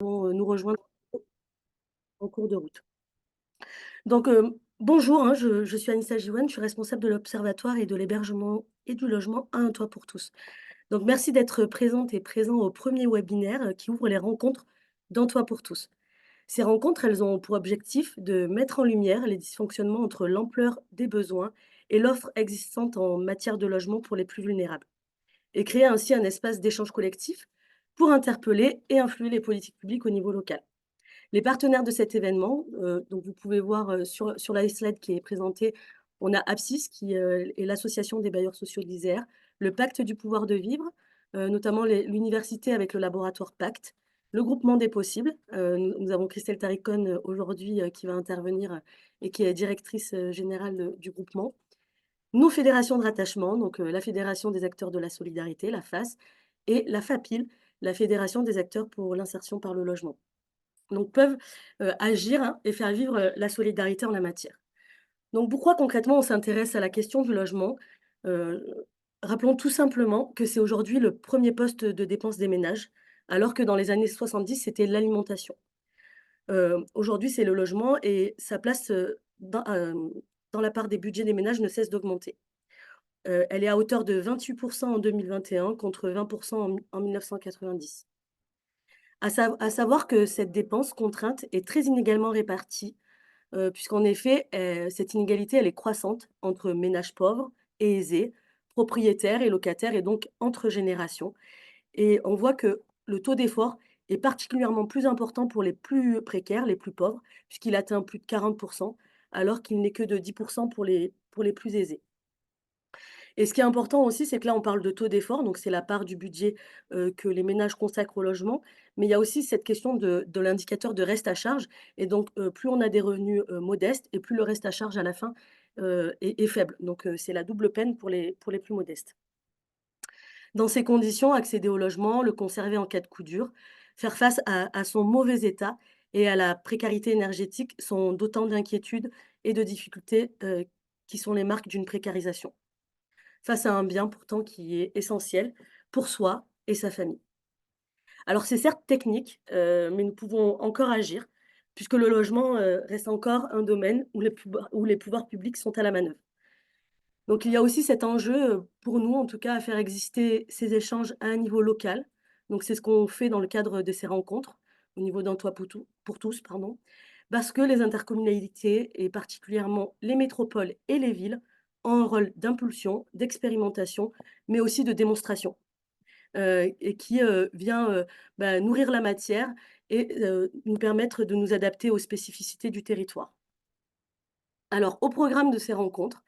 Nous rejoindre en cours de route. Donc, bonjour, hein, je suis Anissa Jiwan, je suis responsable de l'observatoire et de l'hébergement et du logement à Un Toit pour tous. Donc merci d'être présente et présent au premier webinaire, qui ouvre les rencontres d'Un Toit pour tous. Ces rencontres, elles ont pour objectif de mettre en lumière les dysfonctionnements entre l'ampleur des besoins et l'offre existante en matière de logement pour les plus vulnérables et créer ainsi un espace d'échange collectif pour interpeller et influer les politiques publiques au niveau local. Les partenaires de cet événement, donc vous pouvez voir, sur la slide qui est présentée, on a Apsis qui, est l'association des bailleurs sociaux de l'Isère, le Pacte du pouvoir de vivre, notamment l'université avec le laboratoire Pacte, le groupement des possibles, nous avons Christelle Taricone, aujourd'hui, qui va intervenir, et qui est directrice, générale, du groupement. Nos fédérations de rattachement, donc, la Fédération des acteurs de la solidarité, la FAS, et la FAPIL, la Fédération des acteurs pour l'insertion par le logement. Donc peuvent, agir, hein, et faire vivre, la solidarité en la matière. Donc pourquoi concrètement on s'intéresse à la question du logement? Heu, Rappelons tout simplement que c'est aujourd'hui le premier poste de dépense des ménages, alors que dans les années 70 c'était l'alimentation. Aujourd'hui, c'est le logement et sa place, dans la part des budgets des ménages ne cesse d'augmenter. Elle est à hauteur de 28 en 2021 contre 20 en 1990. À savoir que cette dépense contrainte est très inégalement répartie, puisqu'en effet, cette inégalité, elle est croissante entre ménages pauvres et aisés, propriétaires et locataires et donc entre générations et on voit que le taux d'effort est particulièrement plus important pour les plus précaires, les plus pauvres, puisqu'il atteint plus de 40 alors qu'il n'est que de 10 pour les plus aisés. Et ce qui est important aussi, c'est que là, on parle de taux d'effort, donc c'est la part du budget, que les ménages consacrent au logement. Mais il y a aussi cette question de l'indicateur de reste à charge et donc, plus on a des revenus, modestes et plus le reste à charge à la fin, est faible. Donc, c'est la double peine pour les plus modestes. Dans ces conditions, accéder au logement, le conserver en cas de coup dur, faire face à son mauvais état et à la précarité énergétique sont d'autant d'inquiétudes et de difficultés, qui sont les marques d'une précarisation face à un bien pourtant qui est essentiel pour soi et sa famille. Alors c'est certes technique, mais nous pouvons encore agir puisque le logement, reste encore un domaine où les pouvoirs publics sont à la manœuvre. Donc il y a aussi cet enjeu, pour nous en tout cas, à faire exister ces échanges à un niveau local. Donc c'est ce qu'on fait dans le cadre de ces rencontres, au niveau d'un toit pour tous, pardon. Parce que les intercommunalités et particulièrement les métropoles et les villes ont un rôle d'impulsion, d'expérimentation, mais aussi de démonstration, et qui, vient, nourrir la matière et nous permettre de nous adapter aux spécificités du territoire. Alors au programme de ces rencontres,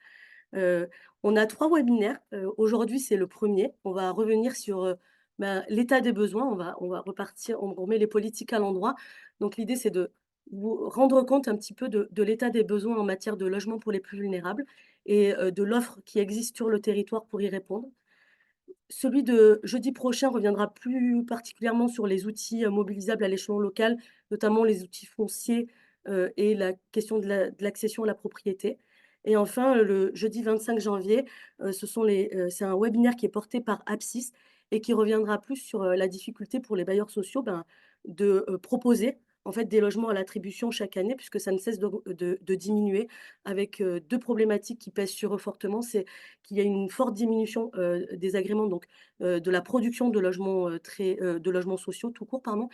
Heu, on a 3 webinaires. Aujourd'hui, c'est le premier. On va revenir sur, l'état des besoins. On va repartir, on remet les politiques à l'endroit. Donc l'idée, c'est de vous rendre compte un petit peu de l'état des besoins en matière de logement pour les plus vulnérables et de l'offre qui existe sur le territoire pour y répondre. Celui de jeudi prochain reviendra plus particulièrement sur les outils, mobilisables à l'échelon local, notamment les outils fonciers, et la question de l'accession à la propriété. Et enfin, le jeudi 25 janvier, c'est un webinaire qui est porté par Apsis et qui reviendra plus sur, la difficulté pour les bailleurs sociaux, de, proposer en fait des logements à l'attribution chaque année puisque ça ne cesse de diminuer avec, 2 problématiques qui pèsent sur eux fortement. C'est qu'il y a une forte diminution, des agréments, donc de la production de logements, de logements sociaux tout court, pardon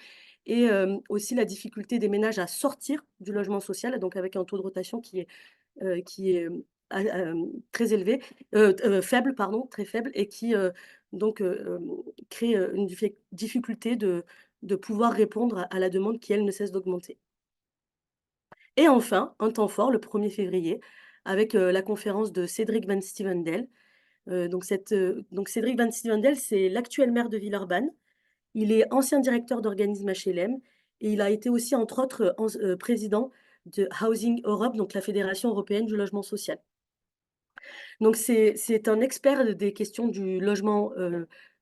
et aussi la difficulté des ménages à sortir du logement social, donc avec un taux de rotation qui est, très élevé, faible pardon, très faible et qui, donc crée, une difficulté de pouvoir répondre à la demande qui, elle, ne cesse d'augmenter. Et enfin, un temps fort le 1er février avec, la conférence de Cédric Van Stevendel. Donc Cédric Van Stevendel, c'est l'actuel maire de Villeurbanne. Il est ancien directeur d'organisme HLM et il a été aussi entre autres, président de Housing Europe, donc la Fédération européenne du logement social. Donc c'est un expert des questions du logement,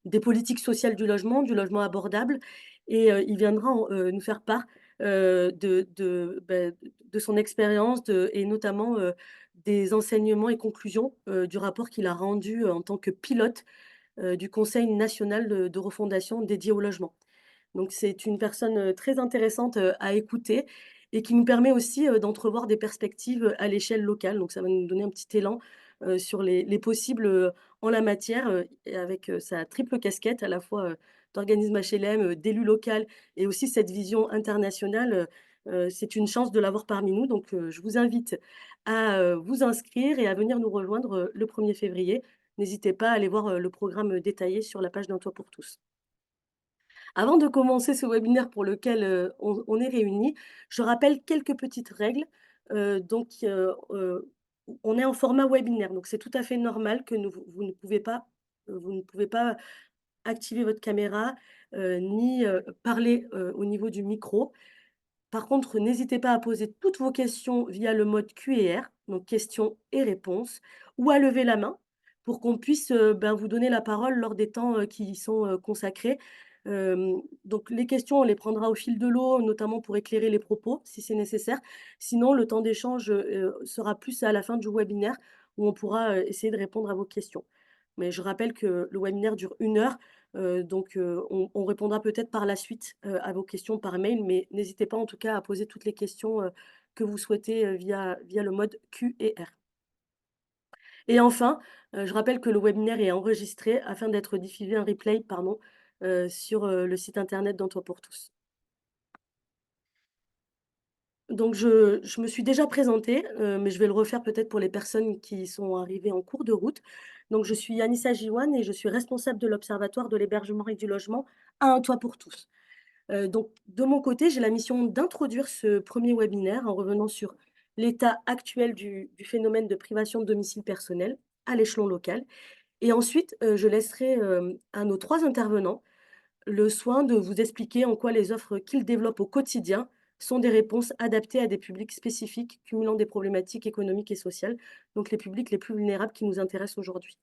des politiques sociales du logement abordable et il viendra nous faire part, de son expérience et notamment, des enseignements et conclusions, du rapport qu'il a rendu, en tant que pilote, du Conseil national de refondation dédié au logement. Donc c'est une personne, très intéressante, à écouter et qui nous permet aussi, d'entrevoir des perspectives, à l'échelle locale. Donc ça va nous donner un petit élan, sur les possibles, en la matière, et avec, sa triple casquette à la fois, d'organisme HLM, d'élu local et aussi cette vision internationale, c'est une chance de l'avoir parmi nous. Donc je vous invite à, vous inscrire et à venir nous rejoindre, le 1er février. N'hésitez pas à aller voir, le programme, détaillé sur la page d'Un Toit pour tous. Avant de commencer ce webinaire pour lequel, on est réunis, je rappelle quelques petites règles. On est en format webinaire, donc c'est tout à fait normal que vous ne pouvez pas activer votre caméra, ni, parler, au niveau du micro. Par contre, n'hésitez pas à poser toutes vos questions via le mode Q&R, donc questions et réponses, ou à lever la main pour qu'on puisse, vous donner la parole lors des temps, qui y sont, consacrés. Donc les questions, on les prendra au fil de l'eau, notamment pour éclairer les propos, si c'est nécessaire. Sinon, le temps d'échange, sera plus à la fin du webinaire où on pourra, essayer de répondre à vos questions. Mais je rappelle que le webinaire dure 1 heure. On répondra peut-être par la suite, à vos questions par mail, mais n'hésitez pas en tout cas à poser toutes les questions, que vous souhaitez, via le mode Q&R. Et enfin, je rappelle que le webinaire est enregistré afin d'être diffusé en replay, pardon, sur, le site internet d'Un Toit pour tous. Donc je me suis déjà présentée, mais je vais le refaire peut-être pour les personnes qui sont arrivées en cours de route. Donc je suis Anissa Jiwan et je suis responsable de l'Observatoire de l'hébergement et du logement à Un Toit pour tous. Donc de mon côté, j'ai la mission d'introduire ce premier webinaire en revenant sur l'état actuel du phénomène de privation de domicile personnel à l'échelon local et ensuite, je laisserai, à nos 3 intervenants le soin de vous expliquer en quoi les offres qu'ils développent au quotidien sont des réponses adaptées à des publics spécifiques, cumulant des problématiques économiques et sociales, donc les publics les plus vulnérables qui nous intéressent aujourd'hui.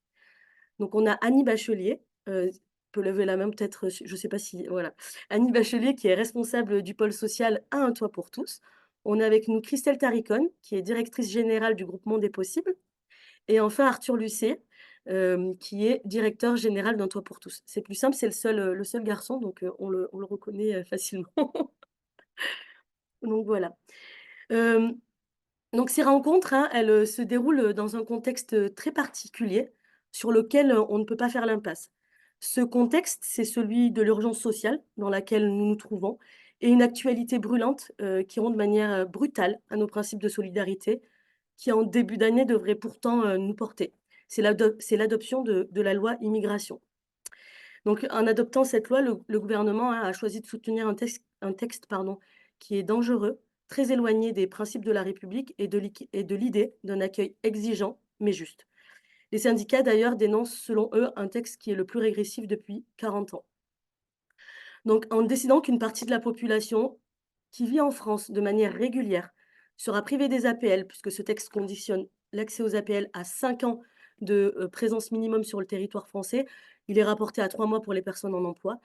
Donc on a Annie Bachelier, peut lever la main peut-être, je ne sais pas si voilà. Annie Bachelier qui est responsable du pôle social à Un Toit pour tous. On a avec nous Christelle Taricone, qui est directrice générale du groupement des possibles et enfin Arthur Lucet, qui est directeur général d'Un Toit pour tous. C'est plus simple, c'est le seul garçon, donc on le reconnaît, facilement. Donc voilà. Hem Donc ces rencontres, hein, elles, se déroulent, dans un contexte, très particulier sur lequel, on ne peut pas faire l'impasse. Ce contexte, c'est celui de l'urgence sociale dans laquelle nous nous trouvons et une actualité brûlante, qui rompt de manière, brutale à nos principes de solidarité qui, en début d'année, devraient pourtant, nous porter. C'est l'adoption de la loi immigration. Donc en adoptant cette loi, le gouvernement, hein, a choisi de soutenir un texte, pardon, qui est dangereux, très éloigné des principes de la République et de l'idée d'un accueil exigeant mais juste. Les syndicats d'ailleurs dénoncent selon eux un texte qui est le plus régressif depuis 40 ans. Donc en décidant qu'une partie de la population qui vit en France de manière régulière sera privée des APL, puisque ce texte conditionne l'accès aux APL à 5 ans de, présence minimum sur le territoire français, il est rapporté à 3 mois pour les personnes en emploi.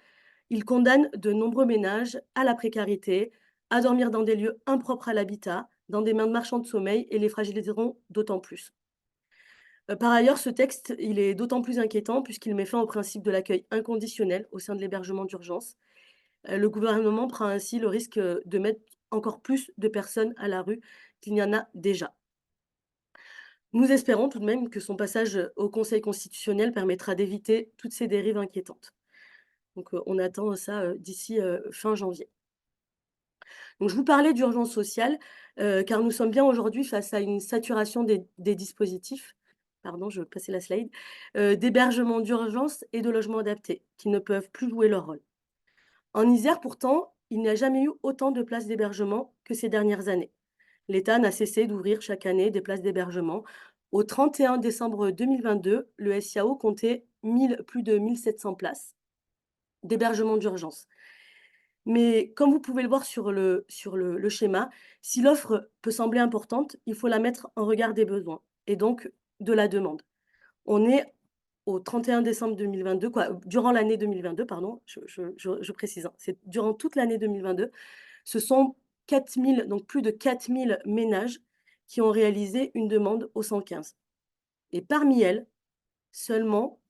Il condamne de nombreux ménages à la précarité, à dormir dans des lieux impropres à l'habitat, dans des mains de marchands de sommeil et les fragiliseront d'autant plus. Par ailleurs, ce texte, il est d'autant plus inquiétant puisqu'il met fin au principe de l'accueil inconditionnel au sein de l'hébergement d'urgence. Le gouvernement prend ainsi le risque, de mettre encore plus de personnes à la rue qu'il n'y en a déjà. Nous espérons tout de même que son passage, au Conseil constitutionnel permettra d'éviter toutes ces dérives inquiétantes. Donc, on attend ça, d'ici, fin janvier. Donc je vous parlais d'urgence sociale, car nous sommes bien aujourd'hui face à une saturation des dispositifs, pardon, je vais passer la slide, d'hébergement d'urgence et de logements adaptés, qui ne peuvent plus jouer leur rôle. En Isère pourtant, il n'y a jamais eu autant de places d'hébergement que ces dernières années. L'État n'a cessé d'ouvrir chaque année des places d'hébergement. Au 31 décembre 2022, le SIAO comptait plus de 1 700 places d'hébergement d'urgence. Mais comme vous pouvez le voir sur le schéma, si l'offre peut sembler importante, il faut la mettre en regard des besoins et donc de la demande. On est au 31 décembre 2022, quoi, durant l'année 2022, pardon, je précise, hein, c'est durant toute l'année 2022. Ce sont 4 000, donc plus de 4 000 ménages qui ont réalisé une demande au 115 et parmi elles, seulement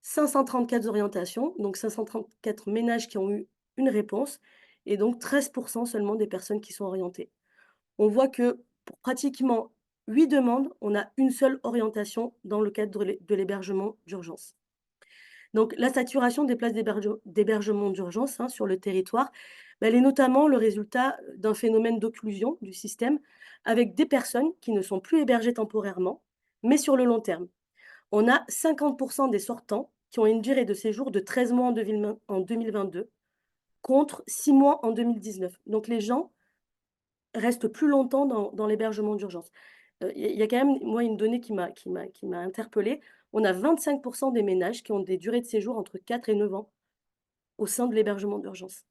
534 orientations, donc 534 ménages qui ont eu une réponse et donc 13 seulement des personnes qui sont orientées. On voit que pour pratiquement 8 demandes, on a une seule orientation dans le cadre de l'hébergement d'urgence. Donc la saturation des places d'hébergement d'urgence, hein, sur le territoire, bah, elle est notamment le résultat d'un phénomène d'occlusion du système avec des personnes qui ne sont plus hébergées temporairement, mais sur le long terme. On a 50 des sortants qui ont une durée de séjour de 13 mois en 2022 contre 6 mois en 2019. Donc les gens restent plus longtemps dans l'hébergement d'urgence. Il y a quand même, moi, une donnée qui m'a interpellée. On a 25 des ménages qui ont des durées de séjour entre 4 et 9 ans au sein de l'hébergement d'urgence.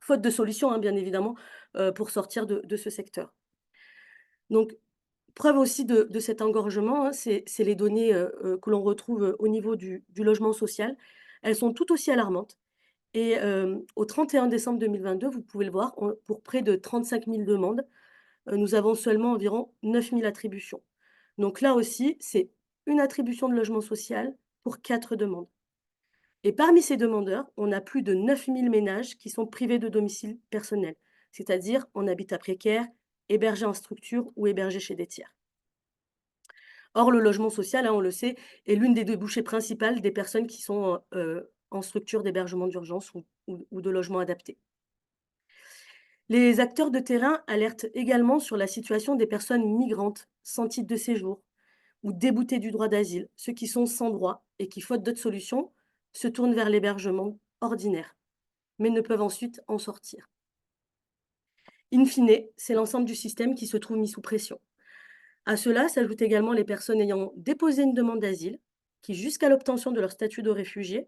Faute de solution, hein, bien évidemment, pour sortir de ce secteur. Donc preuve aussi de cet engorgement, hein, c'est les données, que l'on retrouve, au niveau du logement social. Elles sont tout aussi alarmantes et au 31 décembre 2022, vous pouvez le voir, pour près de 35 000 demandes, nous avons seulement environ 9 000 attributions. Donc là aussi, c'est une attribution de logement social pour 4 demandes. Et parmi ces demandeurs, on a plus de 9 000 ménages qui sont privés de domicile personnel, c'est-à-dire en habitat précaire, hébergés en structure ou hébergés chez des tiers. Or, le logement social, hein, on le sait, est l'une des débouchés principales des personnes qui sont en structure d'hébergement d'urgence ou de logement adapté. Les acteurs de terrain alertent également sur la situation des personnes migrantes sans titre de séjour ou déboutées du droit d'asile, ceux qui sont sans droit et qui, faute d'autres solutions, se tournent vers l'hébergement ordinaire, mais ne peuvent ensuite en sortir. In fine, c'est l'ensemble du système qui se trouve mis sous pression. À cela s'ajoutent également les personnes ayant déposé une demande d'asile, qui, jusqu'à l'obtention de leur statut de réfugié,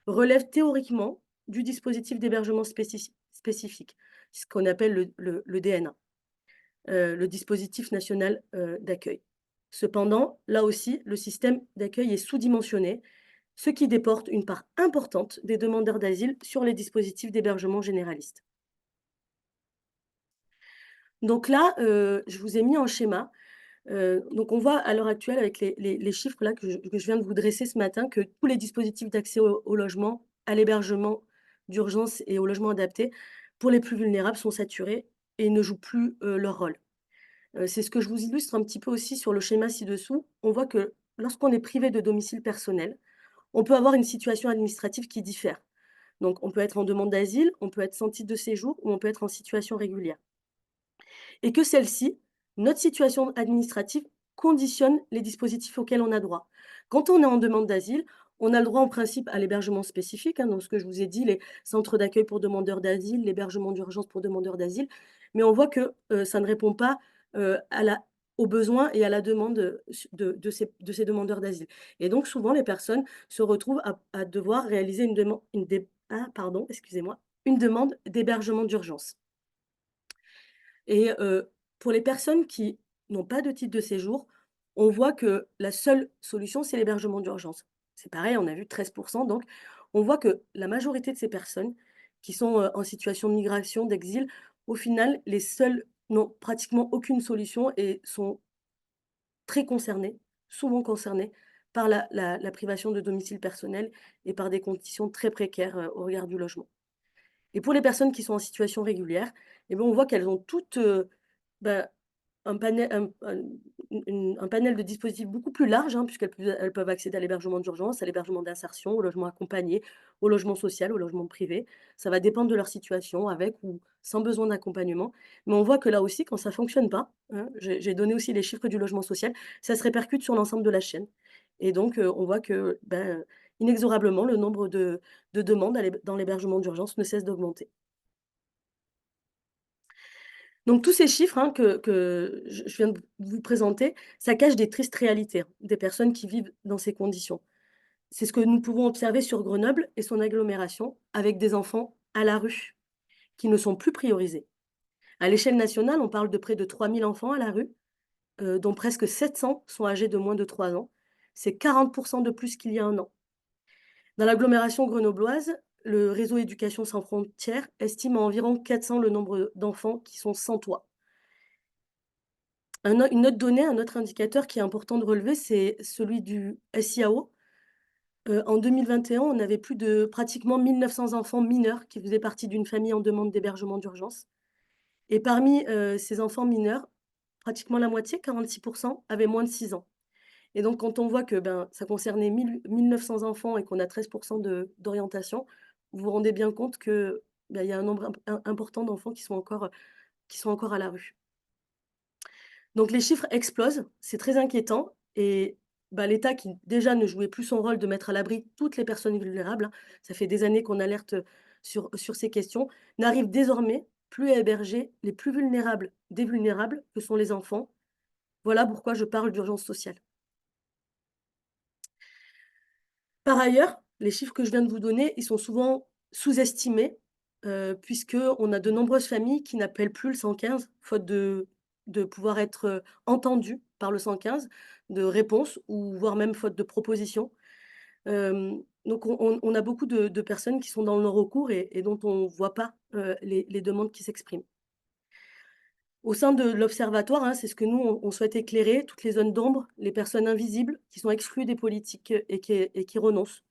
relèvent théoriquement du dispositif d'hébergement spécifique, ce qu'on appelle le DNA, le dispositif national d'accueil. Cependant, là aussi, le système d'accueil est sous-dimensionné, ce qui déporte une part importante des demandeurs d'asile sur les dispositifs d'hébergement généralistes. Donc là, je vous ai mis en schéma. Donc on voit à l'heure actuelle avec les chiffres là que je viens de vous dresser ce matin que tous les dispositifs d'accès au logement, à l'hébergement d'urgence et au logement adapté pour les plus vulnérables sont saturés et ne jouent plus, leur rôle. C'est ce que je vous illustre un petit peu aussi sur le schéma ci-dessous. On voit que lorsqu'on est privé de domicile personnel, on peut avoir une situation administrative qui diffère. Donc on peut être en demande d'asile, on peut être sans titre de séjour ou on peut être en situation régulière. Et que celle-ci, notre situation administrative, conditionne les dispositifs auxquels on a droit. Quand on est en demande d'asile, on a le droit en principe à l'hébergement spécifique, hein, donc ce que je vous ai dit, les centres d'accueil pour demandeurs d'asile, l'hébergement d'urgence pour demandeurs d'asile, mais on voit que ça ne répond pas aux besoins et à la demande de ces demandeurs d'asile. Et donc souvent, les personnes se retrouvent à devoir réaliser une demande d'hébergement d'urgence. Et pour les personnes qui n'ont pas de titre de séjour, on voit que la seule solution, c'est l'hébergement d'urgence. C'est pareil, on a vu 13 donc on voit que la majorité de ces personnes qui sont, en situation de migration, d'exil, au final, les seules n'ont pratiquement aucune solution et sont très concernées, souvent concernées par la privation de domicile personnel et par des conditions très précaires, au regard du logement. Et pour les personnes qui sont en situation régulière, eh ben, on voit qu'elles ont toutes, bah, un panel de dispositifs beaucoup plus large, hein, elles peuvent accéder à l'hébergement d'urgence, à l'hébergement d'insertion, au logement accompagné, au logement social, au logement privé. Ça va dépendre de leur situation, avec ou sans besoin d'accompagnement. Mais on voit que là aussi, quand ça fonctionne pas, hein, j'ai donné aussi les chiffres du logement social, ça se répercute sur l'ensemble de la chaîne. Et donc, on voit que, inexorablement, le nombre de demandes dans l'hébergement d'urgence ne cesse d'augmenter. Donc tous ces chiffres, hein, que je viens de vous présenter, ça cache des tristes réalités, hein, des personnes qui vivent dans ces conditions. C'est ce que nous pouvons observer sur Grenoble et son agglomération, avec des enfants à la rue, qui ne sont plus priorisés. À l'échelle nationale, on parle de près de 3 000 enfants à la rue, dont presque 700 sont âgés de moins de 3 ans. C'est 40 de plus qu'il y a un an. Dans l'agglomération grenobloise, le réseau Éducation sans frontières estime à environ 400 le nombre d'enfants qui sont sans toit. Une autre donnée, un autre indicateur qui est important de relever, c'est celui du SIAO, En 2021, on avait plus de pratiquement 1 900 enfants mineurs qui faisaient partie d'une famille en demande d'hébergement d'urgence et parmi, ces enfants mineurs, pratiquement la moitié, 46, avaient moins de 6 ans et donc quand on voit que, ben, ça concernait 1 900 enfants et qu'on a 13 d'orientation, vous vous rendez bien compte que, bah, il y a un nombre important d'enfants qui sont encore à la rue. Donc les chiffres explosent, c'est très inquiétant et bah, l'État qui déjà ne jouait plus son rôle de mettre à l'abri toutes les personnes vulnérables, hein, ça fait des années qu'on alerte, sur ces questions, n'arrive désormais plus à héberger les plus vulnérables des vulnérables, que sont les enfants. Voilà pourquoi je parle d'urgence sociale. Par ailleurs, les chiffres que je viens de vous donner, ils sont souvent sous-estimés, puisqu'on a de nombreuses familles qui n'appellent plus le 115, faute de pouvoir être, entendues par le 115, de réponse ou voire même faute de proposition. Donc on a beaucoup de personnes qui sont dans le non-recours et dont on ne voit pas, les demandes qui s'expriment. Au sein de l'observatoire, hein, c'est ce que nous on souhaite éclairer, toutes les zones d'ombre, les personnes invisibles qui sont exclues des politiques, et qui renoncent.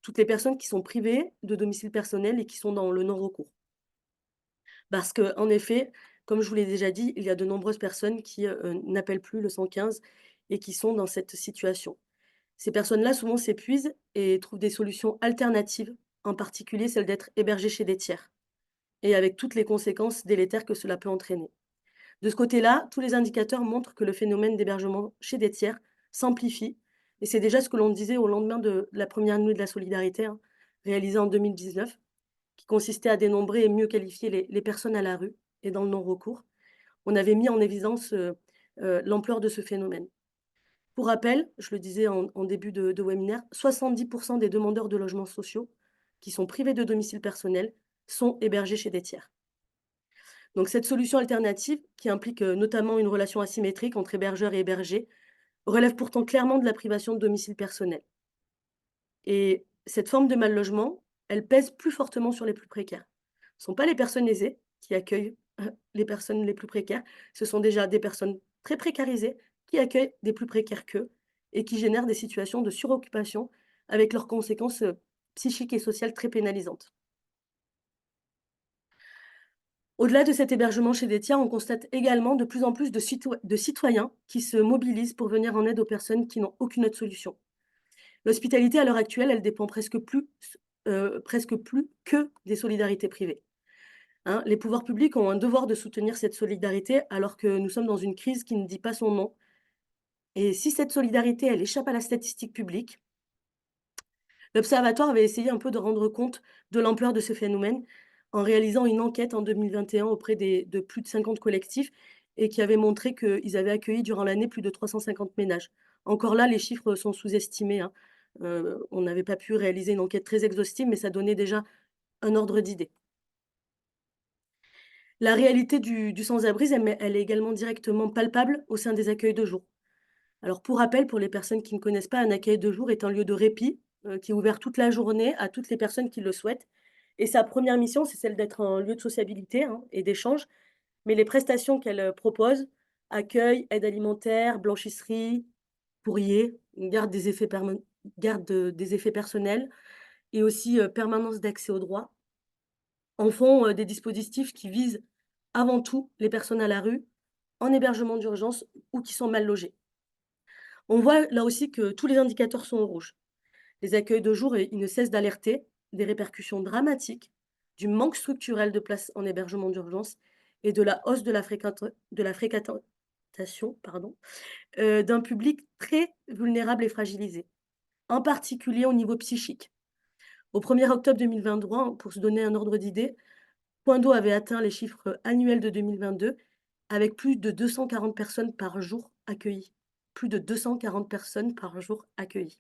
Toutes les personnes qui sont privées de domicile personnel et qui sont dans le non-recours. Parce qu'en effet, comme je vous l'ai déjà dit, il y a de nombreuses personnes qui, n'appellent plus le 115 et qui sont dans cette situation. Ces personnes-là, souvent, s'épuisent et trouvent des solutions alternatives, en particulier celle d'être hébergées chez des tiers et avec toutes les conséquences délétères que cela peut entraîner. De ce côté-là, tous les indicateurs montrent que le phénomène d'hébergement chez des tiers s'amplifie et c'est déjà ce que l'on disait au lendemain de la première nuit de la solidarité, hein, réalisée en 2019, qui consistait à dénombrer et mieux qualifier les personnes à la rue et dans le non-recours. On avait mis en évidence, l'ampleur de ce phénomène. Pour rappel, je le disais en début de webinaire, 70 des demandeurs de logements sociaux qui sont privés de domicile personnel sont hébergés chez des tiers. Donc cette solution alternative, qui implique, notamment une relation asymétrique entre hébergeurs et hébergés, relève pourtant clairement de la privation de domicile personnel. Et cette forme de mal logement, elle pèse plus fortement sur les plus précaires. Ce ne sont pas les personnes aisées qui accueillent, les personnes les plus précaires, ce sont déjà des personnes très précarisées qui accueillent des plus précaires qu'eux et qui génèrent des situations de suroccupation avec leurs conséquences, psychiques et sociales très pénalisantes. Au-delà de cet hébergement chez des tiers, on constate également de plus en plus de citoyens qui se mobilisent pour venir en aide aux personnes qui n'ont aucune autre solution. L'hospitalité, à l'heure actuelle, elle dépend presque plus que des solidarités privées, hein. Les pouvoirs publics ont un devoir de soutenir cette solidarité alors que nous sommes dans une crise qui ne dit pas son nom et si cette solidarité, elle échappe à la statistique publique, l'Observatoire avait essayé un peu de rendre compte de l'ampleur de ce phénomène en réalisant une enquête en 2021 auprès de plus de 50 collectifs et qui avait montré qu'ils avaient accueilli durant l'année plus de 350 ménages. Encore là, les chiffres sont sous-estimés, hein. On n'avait pas pu réaliser une enquête très exhaustive, mais ça donnait déjà un ordre d'idée. La réalité du sans-abrisme, elle est également directement palpable au sein des accueils de jour. Alors pour rappel, pour les personnes qui ne connaissent pas, un accueil de jour est un lieu de répit, qui est ouvert toute la journée à toutes les personnes qui le souhaitent et sa première mission, c'est celle d'être un lieu de sociabilité, hein, et d'échange, mais les prestations qu'elle, propose, accueil, aide alimentaire, blanchisserie, courrier, garde, des effets personnels et aussi, permanence d'accès aux droits, en font, des dispositifs qui visent avant tout les personnes à la rue, en hébergement d'urgence ou qui sont mal logées. On voit là aussi que tous les indicateurs sont au rouge. Les accueils de jour, ils ne cessent d'alerter des répercussions dramatiques, du manque structurel de places en hébergement d'urgence et de la hausse de la fréquentation, pardon, d'un public très vulnérable et fragilisé, en particulier au niveau psychique. Au 1er octobre 2023, pour se donner un ordre d'idée, Point d'eau avait atteint les chiffres annuels de 2022 avec plus de 240 personnes par jour accueillies. Plus de 240 personnes par jour accueillies.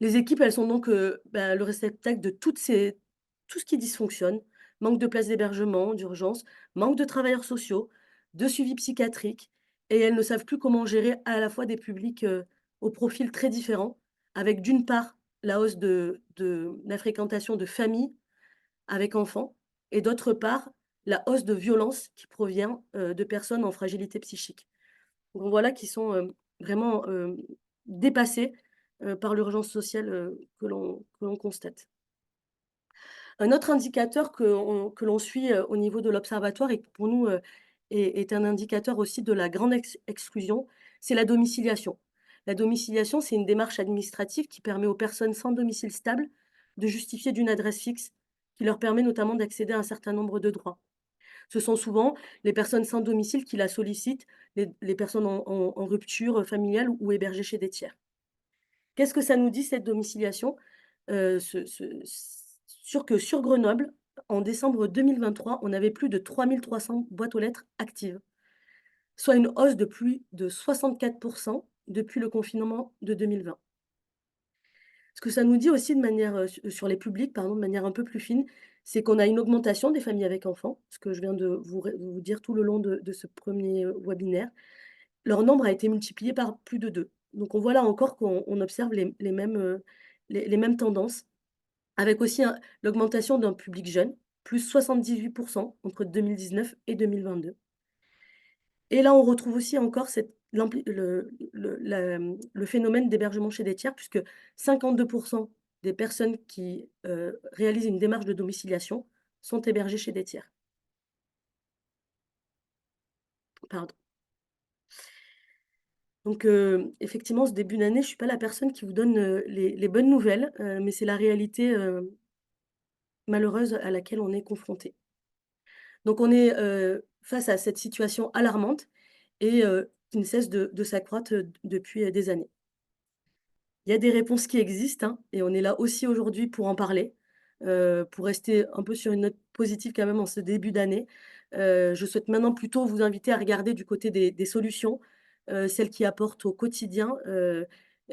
Les équipes, elles sont donc, le réceptacle de tout ce qui dysfonctionne. Manque de places d'hébergement, d'urgence, manque de travailleurs sociaux, de suivi psychiatrique et elles ne savent plus comment gérer à la fois des publics, aux profils très différents, avec d'une part la hausse de la fréquentation de familles avec enfants et d'autre part, la hausse de violence qui provient, de personnes en fragilité psychique. Donc voilà qui sont, vraiment, dépassées par l'urgence sociale, que l'on constate. Un autre indicateur que l'on suit, au niveau de l'observatoire et qui pour nous, est un indicateur aussi de la grande exclusion, c'est la domiciliation. La domiciliation, c'est une démarche administrative qui permet aux personnes sans domicile stable de justifier d'une adresse fixe, qui leur permet notamment d'accéder à un certain nombre de droits. Ce sont souvent les personnes sans domicile qui la sollicitent, les personnes en rupture, familiale ou hébergées chez des tiers. Qu'est-ce que ça nous dit cette domiciliation? Sur Grenoble, en décembre 2023, on avait plus de 3 300 boîtes aux lettres actives, soit une hausse de plus de 64 depuis le confinement de 2020. Ce que ça nous dit aussi de manière, sur les publics, pardon, de manière un peu plus fine, c'est qu'on a une augmentation des familles avec enfants, ce que je viens de vous dire tout le long de ce premier webinaire. Leur nombre a été multiplié par plus de 2. Donc on voit là encore qu'on observe les mêmes tendances, avec aussi l'augmentation d'un public jeune, plus 78 entre 2019 et 2022. Et là, on retrouve aussi encore le phénomène d'hébergement chez des tiers, puisque 52 des personnes qui réalisent une démarche de domiciliation sont hébergées chez des tiers. Pardon. Donc, effectivement, ce début d'année, je ne suis pas la personne qui vous donne les bonnes nouvelles, mais c'est la réalité malheureuse à laquelle on est confronté. Donc, on est face à cette situation alarmante et qui ne cesse de s'accroître depuis des années. Il y a des réponses qui existent, hein, et on est là aussi aujourd'hui pour en parler, pour rester un peu sur une note positive quand même en ce début d'année. Je souhaite maintenant plutôt vous inviter à regarder du côté des solutions, celles qui apportent au quotidien,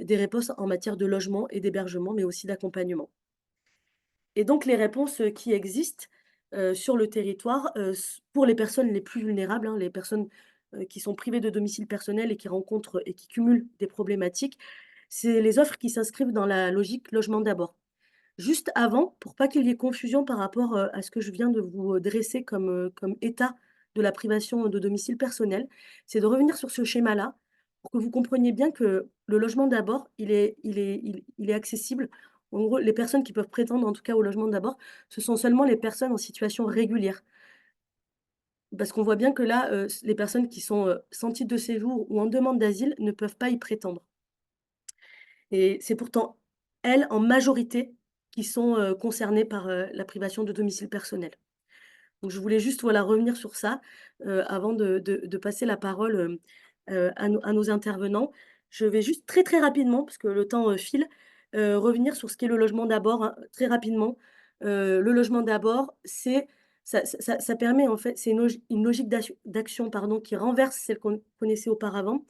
des réponses en matière de logement et d'hébergement, mais aussi d'accompagnement. Et donc les réponses, qui existent, sur le territoire, pour les personnes les plus vulnérables, hein, les personnes, qui sont privées de domicile personnel et qui rencontrent et qui cumulent des problématiques, c'est les offres qui s'inscrivent dans la logique logement d'abord. Juste avant, pour pas qu'il y ait confusion par rapport, à ce que je viens de vous dresser comme état de la privation de domicile personnel, c'est de revenir sur ce schéma-là, pour que vous compreniez bien que le logement d'abord, il est accessible. En gros, les personnes qui peuvent prétendre en tout cas au logement d'abord, ce sont seulement les personnes en situation régulière. Parce qu'on voit bien que là, les personnes qui sont, sans titre de séjour ou en demande d'asile ne peuvent pas y prétendre. Et c'est pourtant elles, en majorité, qui sont, concernées par, la privation de domicile personnel. Donc je voulais juste, voilà, revenir sur ça, avant de passer la parole, à nos intervenants. Je vais juste très, très rapidement, parce que le temps, file, revenir sur ce qu'est le logement d'abord, hein, très rapidement. Le logement d'abord, ça permet en fait, c'est une logique d'action, pardon, qui renverse celle qu'on connaissait auparavant.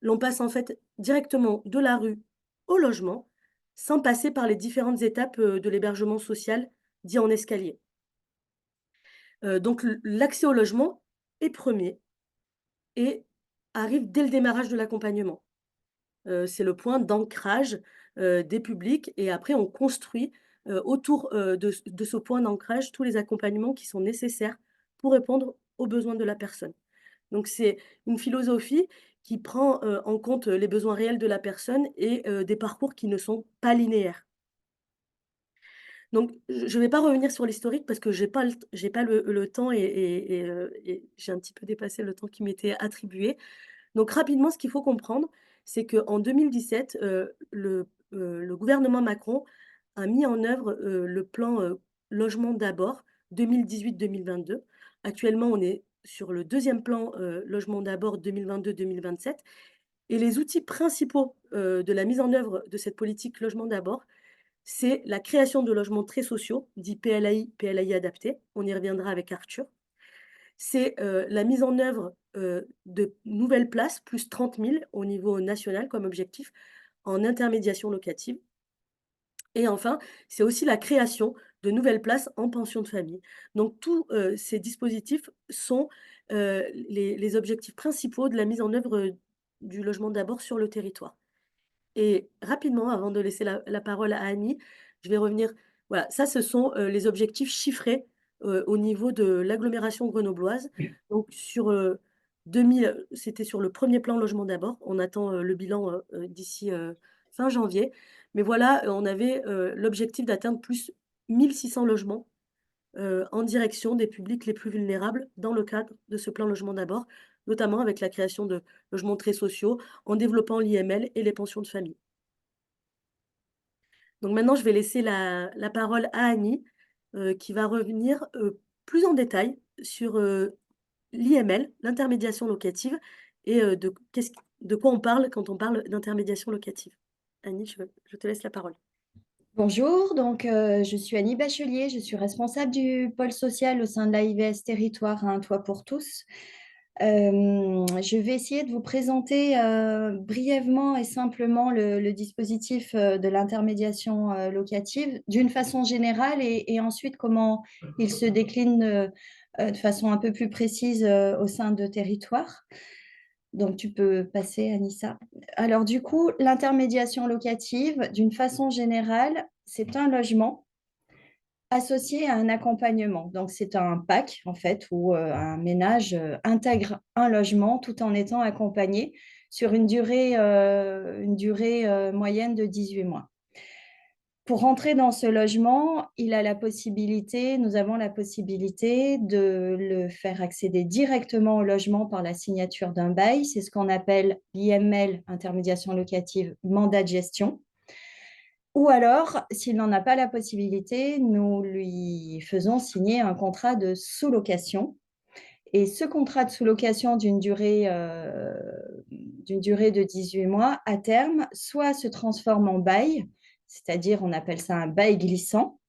L'on passe en fait directement de la rue au logement, sans passer par les différentes étapes, de l'hébergement social dit en escalier. Donc l'accès au logement est premier et arrive dès le démarrage de l'accompagnement. C'est le point d'ancrage, des publics et après on construit, autour, de ce point d'ancrage tous les accompagnements qui sont nécessaires pour répondre aux besoins de la personne. Donc c'est une philosophie qui prend, en compte, les besoins réels de la personne et des parcours qui ne sont pas linéaires. Donc je ne vais pas revenir sur l'historique parce que j'ai pas le temps et j'ai un petit peu dépassé le temps qui m'était attribué. Donc rapidement, ce qu'il faut comprendre, c'est qu'en 2017, le gouvernement Macron a mis en œuvre, le plan, Logement d'abord 2018-2022. Actuellement, on est sur le deuxième plan, Logement d'abord 2022-2027 et les outils principaux, de la mise en œuvre de cette politique Logement d'abord, c'est la création de logements très sociaux, dits PLAI, PLAI adaptés. On y reviendra avec Arthur. C'est, la mise en œuvre, de nouvelles places, plus 30 000 au niveau national comme objectif, en intermédiation locative. Et enfin, c'est aussi la création de nouvelles places en pension de famille. Donc tous, ces dispositifs sont, les objectifs principaux de la mise en œuvre, du logement d'abord sur le territoire. Et rapidement, avant de laisser la parole à Annie, je vais revenir, voilà, ça ce sont, les objectifs chiffrés, au niveau de l'agglomération grenobloise. Donc sur, 2000, c'était sur le premier plan logement d'abord. On attend, le bilan, d'ici, fin janvier. Mais voilà, on avait, l'objectif d'atteindre plus 1 600 logements, en direction des publics les plus vulnérables dans le cadre de ce plan Logement d'abord, notamment avec la création de logements très sociaux, en développant l'IML et les pensions de famille. Donc maintenant, je vais laisser la parole à Annie, qui va revenir, plus en détail sur, l'IML, l'intermédiation locative et de quoi on parle quand on parle d'intermédiation locative. Annie, je te laisse la parole. Bonjour, je suis Annie Bachelier, je suis responsable du pôle social au sein de l'AIVS Territoire à un toit pour tous. Je vais essayer de vous présenter brièvement et simplement le dispositif de l'intermédiation locative d'une façon générale et ensuite comment il se décline de façon un peu plus précise au sein de Territoire. Donc, tu peux passer, Anissa. Alors, du coup, l'intermédiation locative, d'une façon générale, c'est un logement associé à un accompagnement. Donc, c'est un pack, en fait, où un ménage intègre un logement tout en étant accompagné sur une durée moyenne de 18 mois. Pour rentrer dans ce logement, nous avons la possibilité de le faire accéder directement au logement par la signature d'un bail. C'est ce qu'on appelle l'IML, intermédiation locative, mandat de gestion. Ou alors, s'il n'en a pas la possibilité, nous lui faisons signer un contrat de sous-location. Et ce contrat de sous-location d'une durée de 18 mois, à terme, soit se transforme en bail, c'est-à-dire on appelle ça un bail glissant,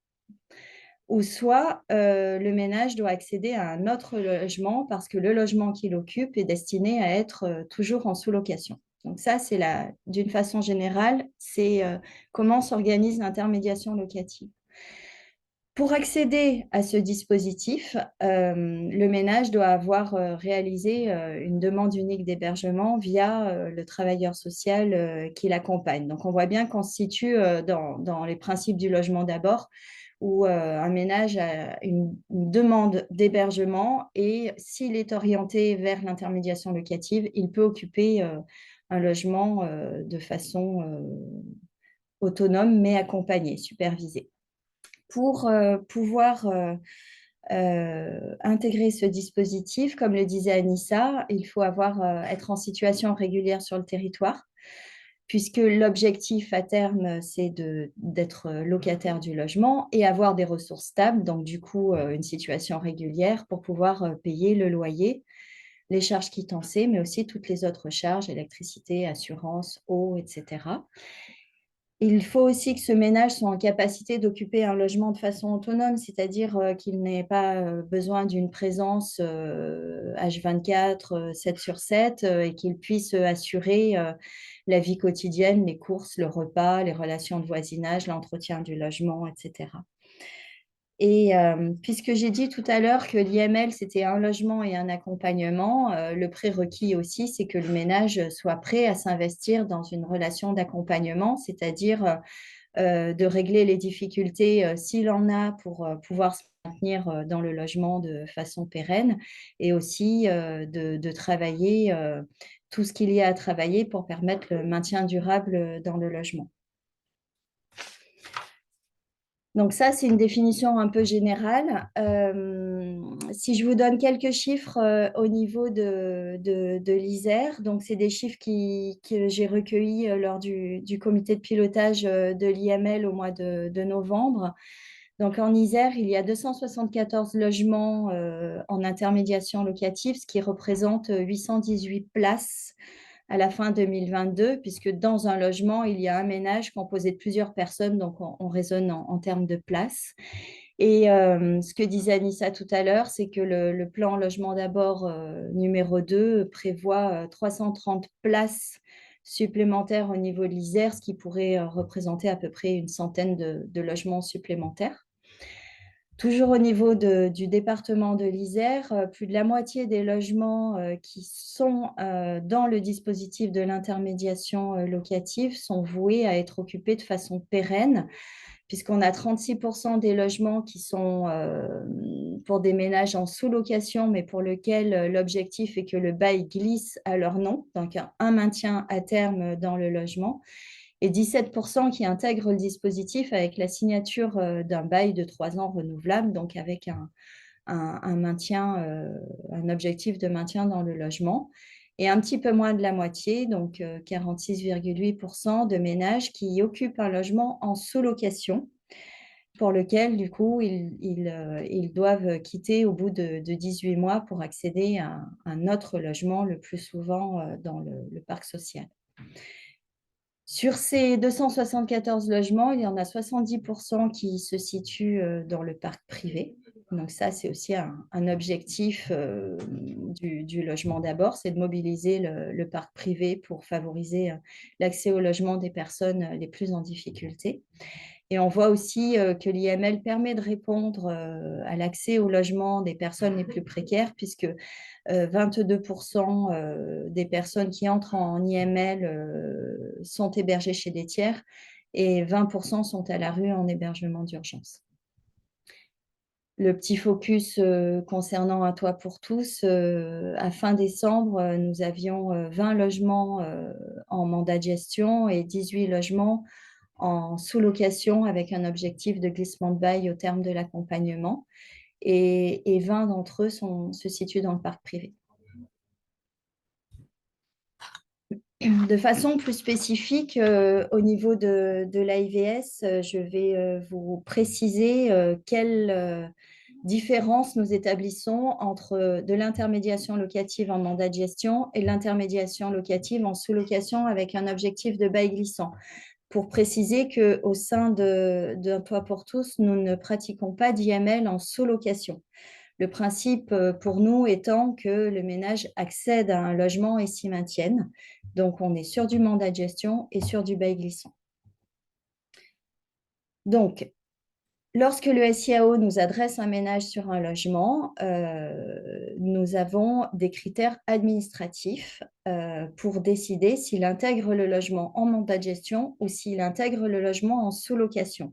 ou soit le ménage doit accéder à un autre logement parce que le logement qu'il occupe est destiné à être toujours en sous-location. Donc ça, d'une façon générale, c'est comment s'organise l'intermédiation locative. Pour accéder à ce dispositif, le ménage doit avoir réalisé une demande unique d'hébergement via le travailleur social qui l'accompagne. Donc, on voit bien qu'on se situe dans les principes du logement d'abord, où un ménage a une demande d'hébergement et s'il est orienté vers l'intermédiation locative, il peut occuper un logement de façon autonome mais accompagnée, supervisée. Pour pouvoir intégrer ce dispositif, comme le disait Anissa, il faut être en situation régulière sur le territoire, puisque l'objectif à terme, c'est d'être locataire du logement et avoir des ressources stables, donc du coup une situation régulière pour pouvoir payer le loyer, les charges quittancées, mais aussi toutes les autres charges, électricité, assurance, eau, etc. Il faut aussi que ce ménage soit en capacité d'occuper un logement de façon autonome, c'est-à-dire qu'il n'ait pas besoin d'une présence H24, 7 sur 7, et qu'il puisse assurer la vie quotidienne, les courses, le repas, les relations de voisinage, l'entretien du logement, etc. Et puisque j'ai dit tout à l'heure que l'IML, c'était un logement et un accompagnement, le prérequis aussi, c'est que le ménage soit prêt à s'investir dans une relation d'accompagnement, c'est-à-dire de régler les difficultés s'il en a pour pouvoir se maintenir dans le logement de façon pérenne et aussi de travailler tout ce qu'il y a à travailler pour permettre le maintien durable dans le logement. Donc ça, c'est une définition un peu générale. Si je vous donne quelques chiffres au niveau de l'Isère, donc c'est des chiffres que j'ai recueillis lors du comité de pilotage de l'IML au mois de novembre. Donc en Isère, il y a 274 logements en intermédiation locative, ce qui représente 818 places à la fin 2022, puisque dans un logement, il y a un ménage composé de plusieurs personnes, donc on raisonne en termes de places. Et ce que disait Anissa tout à l'heure, c'est que le plan logement d'abord numéro 2 prévoit 330 places supplémentaires au niveau de l'Isère, ce qui pourrait représenter à peu près une centaine de logements supplémentaires. Toujours au niveau du département de l'Isère, plus de la moitié des logements qui sont dans le dispositif de l'intermédiation locative sont voués à être occupés de façon pérenne, puisqu'on a 36% des logements qui sont pour des ménages en sous-location, mais pour lesquels l'objectif est que le bail glisse à leur nom, donc un maintien à terme dans le logement. et 17% qui intègrent le dispositif avec la signature d'un bail de 3 ans renouvelable, donc avec un maintien, un objectif de maintien dans le logement. Et un petit peu moins de la moitié, donc 46,8% de ménages qui occupent un logement en sous-location, pour lequel, du coup, ils doivent quitter au bout de 18 mois pour accéder à un autre logement, le plus souvent dans le parc social. Sur ces 274 logements, il y en a 70% qui se situent dans le parc privé. Donc ça, c'est aussi un objectif du logement d'abord, c'est de mobiliser le parc privé pour favoriser l'accès au logement des personnes les plus en difficulté. Et on voit aussi que l'IML permet de répondre à l'accès au logement des personnes les plus précaires, puisque 22% des personnes qui entrent en IML sont hébergées chez des tiers et 20% sont à la rue en hébergement d'urgence. Le petit focus concernant Un toit pour tous, à fin décembre, nous avions 20 logements en mandat de gestion et 18 logements en sous-location avec un objectif de glissement de bail au terme de l'accompagnement. Et 20 d'entre eux se situent dans le parc privé. De façon plus spécifique, au niveau de l'AIVS, je vais vous préciser quelle différence nous établissons entre de l'intermédiation locative en mandat de gestion et l'intermédiation locative en sous-location avec un objectif de bail glissant. Pour préciser qu'au sein d'Un toit pour tous, nous ne pratiquons pas d'IML en sous-location. Le principe pour nous étant que le ménage accède à un logement et s'y maintienne. Donc, on est sur du mandat de gestion et sur du bail glissant. Donc, lorsque le SIAO nous adresse un ménage sur un logement, nous avons des critères administratifs pour décider s'il intègre le logement en mandat de gestion ou s'il intègre le logement en sous-location.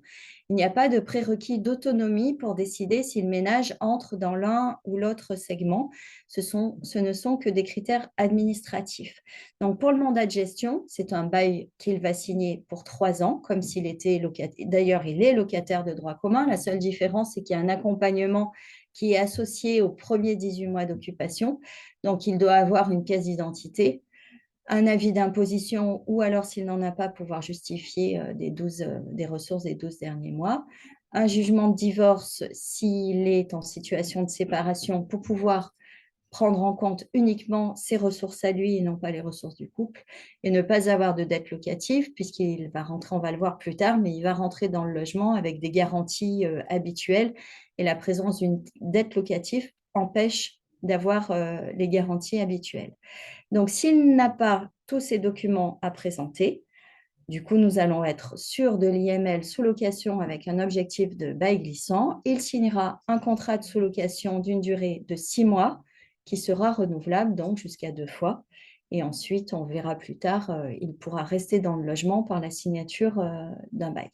Il n'y a pas de prérequis d'autonomie pour décider si le ménage entre dans l'un ou l'autre segment. Ce ne sont que des critères administratifs. Donc, pour le mandat de gestion, c'est un bail qu'il va signer pour 3 ans, comme s'il était locataire. D'ailleurs, il est locataire de droit commun. La seule différence, c'est qu'il y a un accompagnement qui est associé aux premiers 18 mois d'occupation. Donc, il doit avoir une pièce d'identité, un avis d'imposition ou alors, s'il n'en a pas, pouvoir justifier des ressources des 12 derniers mois. Un jugement de divorce s'il est en situation de séparation pour pouvoir prendre en compte uniquement ses ressources à lui et non pas les ressources du couple, et ne pas avoir de dette locative, puisqu'il va rentrer, on va le voir plus tard, mais il va rentrer dans le logement avec des garanties habituelles, et la présence d'une dette locative empêche d'avoir les garanties habituelles. Donc, s'il n'a pas tous ces documents à présenter, du coup, nous allons être sur de l'IML sous-location avec un objectif de bail glissant. Il signera un contrat de sous-location d'une durée de 6 mois qui sera renouvelable donc jusqu'à 2 fois. Et ensuite, on verra plus tard, il pourra rester dans le logement par la signature d'un bail.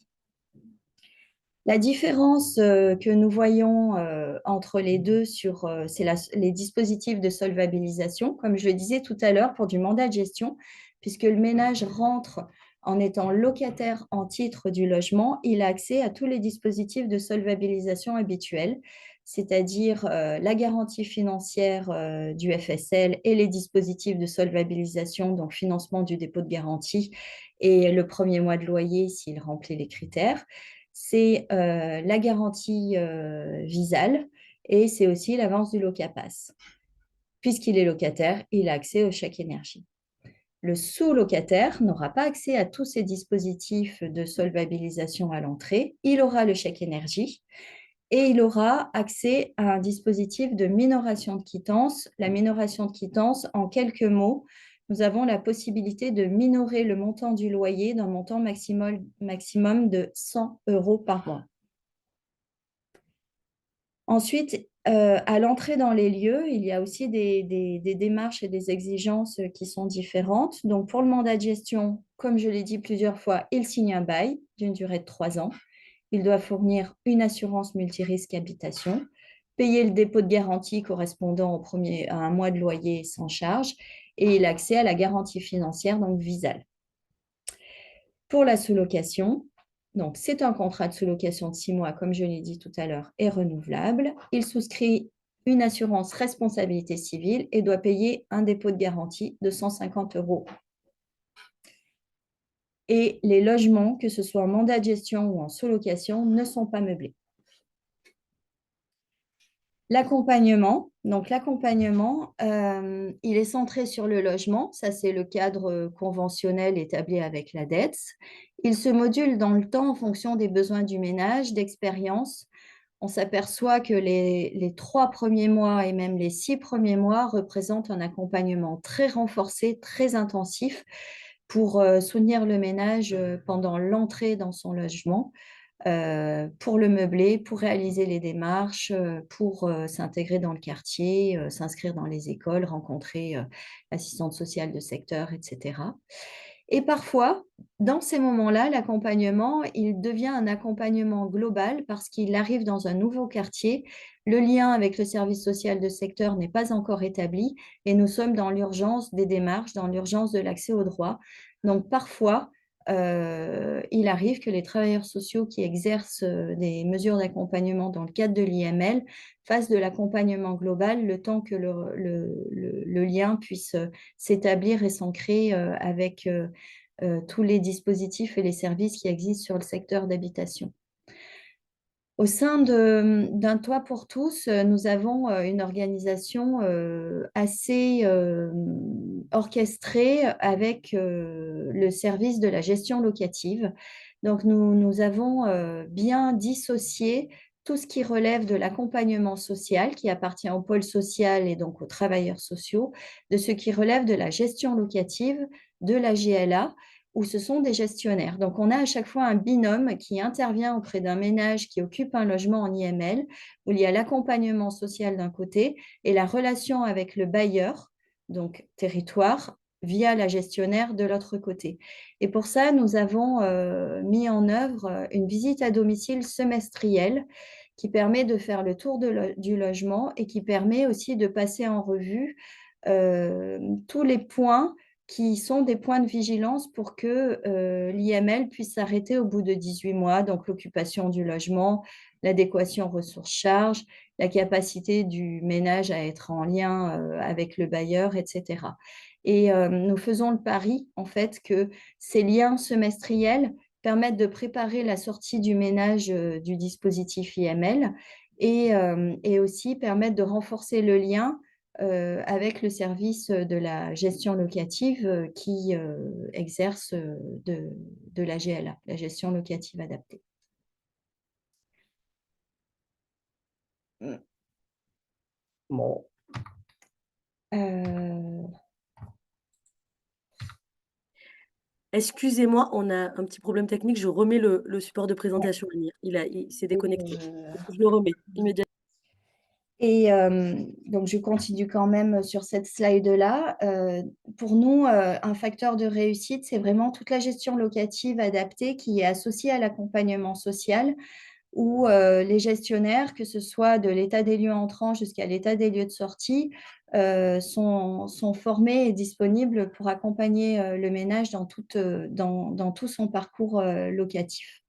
La différence que nous voyons entre les deux, c'est les dispositifs de solvabilisation, comme je le disais tout à l'heure, pour du mandat de gestion, puisque le ménage rentre en étant locataire en titre du logement, il a accès à tous les dispositifs de solvabilisation habituels, c'est-à-dire la garantie financière du FSL et les dispositifs de solvabilisation, donc financement du dépôt de garantie et le premier mois de loyer s'il remplit les critères. C'est la garantie Visale et c'est aussi l'avance du Locapass. Puisqu'il est locataire, il a accès au chèque énergie. Le sous-locataire n'aura pas accès à tous ces dispositifs de solvabilisation à l'entrée. Il aura le chèque énergie et il aura accès à un dispositif de minoration de quittance. La minoration de quittance, en quelques mots, nous avons la possibilité de minorer le montant du loyer d'un montant maximum de 100 € par mois. Ensuite, à l'entrée dans les lieux, il y a aussi des démarches et des exigences qui sont différentes. Donc, pour le mandat de gestion, comme je l'ai dit plusieurs fois, il signe un bail d'une durée de 3 ans. Il doit fournir une assurance multirisque habitation, payer le dépôt de garantie correspondant à un mois de loyer sans charge et il a accès à la garantie financière, donc Visale. Pour la sous-location, donc c'est un contrat de sous-location de 6 mois, comme je l'ai dit tout à l'heure, et renouvelable. Il souscrit une assurance responsabilité civile et doit payer un dépôt de garantie de 150 euros. Et les logements, que ce soit en mandat de gestion ou en sous-location, ne sont pas meublés. L'accompagnement, donc l'accompagnement, il est centré sur le logement, ça c'est le cadre conventionnel établi avec la DETS. Il se module dans le temps en fonction des besoins du ménage, d'expérience. On s'aperçoit que les 3 premiers mois et même les 6 premiers mois représentent un accompagnement très renforcé, très intensif pour soutenir le ménage pendant l'entrée dans son logement, pour le meubler, pour réaliser les démarches, pour s'intégrer dans le quartier, s'inscrire dans les écoles, rencontrer l'assistante sociale de secteur, etc. Et parfois, dans ces moments-là, l'accompagnement, il devient un accompagnement global parce qu'il arrive dans un nouveau quartier. Le lien avec le service social de secteur n'est pas encore établi et nous sommes dans l'urgence des démarches, dans l'urgence de l'accès aux droits. Donc parfois, il arrive que les travailleurs sociaux qui exercent des mesures d'accompagnement dans le cadre de l'IML fassent de l'accompagnement global le temps que le lien puisse s'établir et s'ancrer avec tous les dispositifs et les services qui existent sur le secteur d'habitation. Au sein d'un toit pour tous, nous avons une organisation assez orchestrée avec le service de la gestion locative. Donc, nous avons bien dissocié tout ce qui relève de l'accompagnement social, qui appartient au pôle social et donc aux travailleurs sociaux, de ce qui relève de la gestion locative, de la GLA, où ce sont des gestionnaires. Donc, on a à chaque fois un binôme qui intervient auprès d'un ménage qui occupe un logement en IML, où il y a l'accompagnement social d'un côté et la relation avec le bailleur, donc territoire, via la gestionnaire de l'autre côté. Et pour ça, nous avons mis en œuvre une visite à domicile semestrielle qui permet de faire le tour du logement et qui permet aussi de passer en revue tous les points qui sont des points de vigilance pour que l'IML puisse s'arrêter au bout de 18 mois, donc l'occupation du logement, l'adéquation ressources-charges, la capacité du ménage à être en lien avec le bailleur, etc. Et nous faisons le pari, en fait, que ces liens semestriels permettent de préparer la sortie du ménage du dispositif IML et aussi permettent de renforcer le lien avec le service de la gestion locative qui exerce de la GLA, la gestion locative adaptée. Bon. Excusez-moi, on a un petit problème technique. Je remets le support de présentation, Amir. Il s'est déconnecté. Je le remets immédiatement. Et donc, je continue quand même sur cette slide-là. Pour nous, un facteur de réussite, c'est vraiment toute la gestion locative adaptée qui est associée à l'accompagnement social où les gestionnaires, que ce soit de l'état des lieux entrant jusqu'à l'état des lieux de sortie, sont formés et disponibles pour accompagner le ménage dans tout son parcours locatif.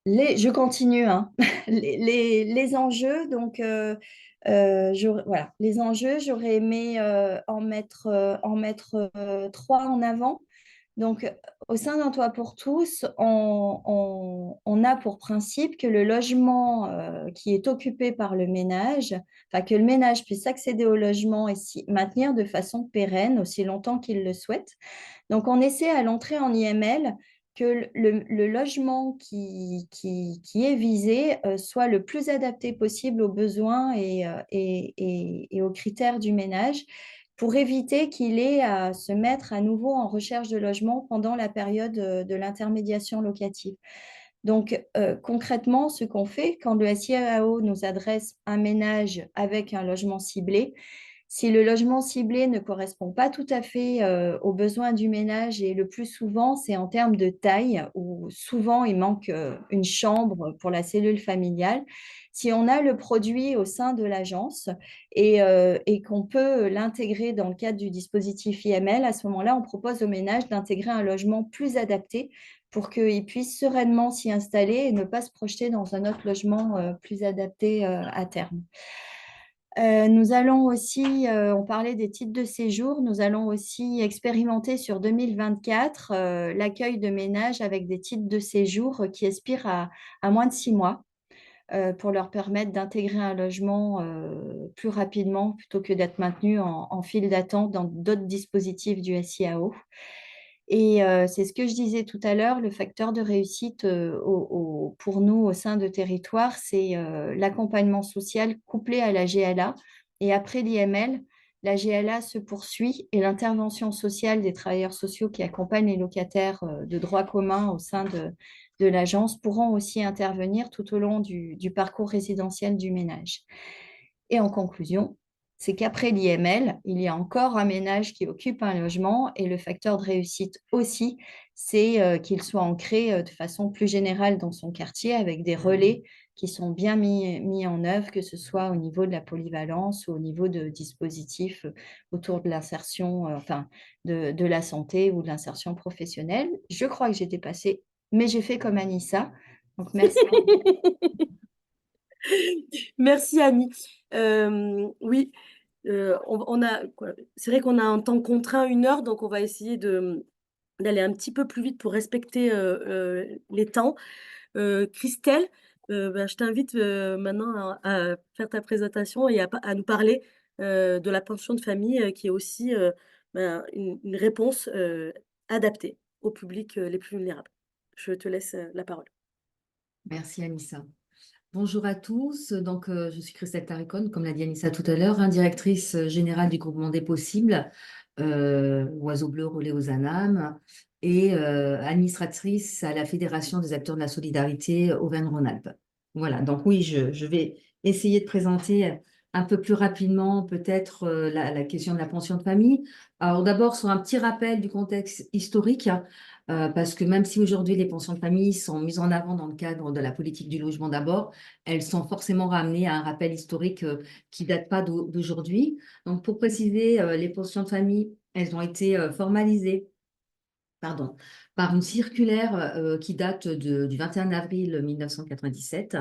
Je continue, hein. Les enjeux, donc voilà, les enjeux, j'aurais aimé en mettre 3 en avant. Donc, au sein d'un toit pour tous, on a pour principe que le logement qui est occupé par le ménage, enfin que le ménage puisse accéder au logement et s'y maintenir de façon pérenne aussi longtemps qu'il le souhaite. Donc, on essaie à l'entrée en IML que le logement qui est visé soit le plus adapté possible aux besoins et aux critères du ménage pour éviter qu'il ait à se mettre à nouveau en recherche de logement pendant la période de l'intermédiation locative. Donc, concrètement, ce qu'on fait quand le SIAO nous adresse un ménage avec un logement ciblé, Si le logement ciblé ne correspond pas tout à fait aux besoins du ménage, et le plus souvent, c'est en termes de taille, où souvent il manque une chambre pour la cellule familiale. Si on a le produit au sein de l'agence et qu'on peut l'intégrer dans le cadre du dispositif IML, à ce moment-là, on propose au ménage d'intégrer un logement plus adapté pour qu'il puisse sereinement s'y installer et ne pas se projeter dans un autre logement plus adapté à terme. Nous allons aussi, on parlait des titres de séjour, nous allons aussi expérimenter sur 2024 l'accueil de ménages avec des titres de séjour qui expirent à moins de 6 mois pour leur permettre d'intégrer un logement plus rapidement plutôt que d'être maintenus en file d'attente dans d'autres dispositifs du SIAO. Et c'est ce que je disais tout à l'heure, le facteur de réussite pour nous au sein de Territoire, c'est l'accompagnement social couplé à la GLA. Et après l'IML, la GLA se poursuit et l'intervention sociale des travailleurs sociaux qui accompagnent les locataires de droit commun au sein de l'agence pourront aussi intervenir tout au long du parcours résidentiel du ménage. Et en conclusion, c'est qu'après l'IML, il y a encore un ménage qui occupe un logement et le facteur de réussite aussi, c'est qu'il soit ancré de façon plus générale dans son quartier avec des relais qui sont bien mis en œuvre, que ce soit au niveau de la polyvalence ou au niveau de dispositifs autour de l'insertion, enfin de la santé ou de l'insertion professionnelle. Je crois que j'ai dépassé, mais j'ai fait comme Anissa. Donc merci. Merci Annie. Oui, c'est vrai qu'on a un temps contraint, 1 heure, donc on va essayer d'aller un petit peu plus vite pour respecter les temps. Christelle, bah, je t'invite maintenant à faire ta présentation et à nous parler de la pension de famille qui est aussi ben, une réponse adaptée au public les plus vulnérables. Je te laisse la parole. Merci Anissa. Bonjour à tous. Donc, je suis Christelle Taricone, comme l'a dit Anissa tout à l'heure, hein, directrice générale du groupement des possibles, Oiseau Bleu Relais aux Anam, et administratrice à la Fédération des acteurs de la solidarité Auvergne-Rhône-Alpes. Voilà, donc oui, je vais essayer de présenter un peu plus rapidement peut-être la question de la pension de famille. Alors d'abord, sur un petit rappel du contexte historique, parce que même si aujourd'hui les pensions de famille sont mises en avant dans le cadre de la politique du logement d'abord, elles sont forcément ramenées à un rappel historique qui ne date pas d'aujourd'hui. Donc pour préciser, les pensions de famille, elles ont été formalisées pardon, par une circulaire qui date du 21 avril 1997,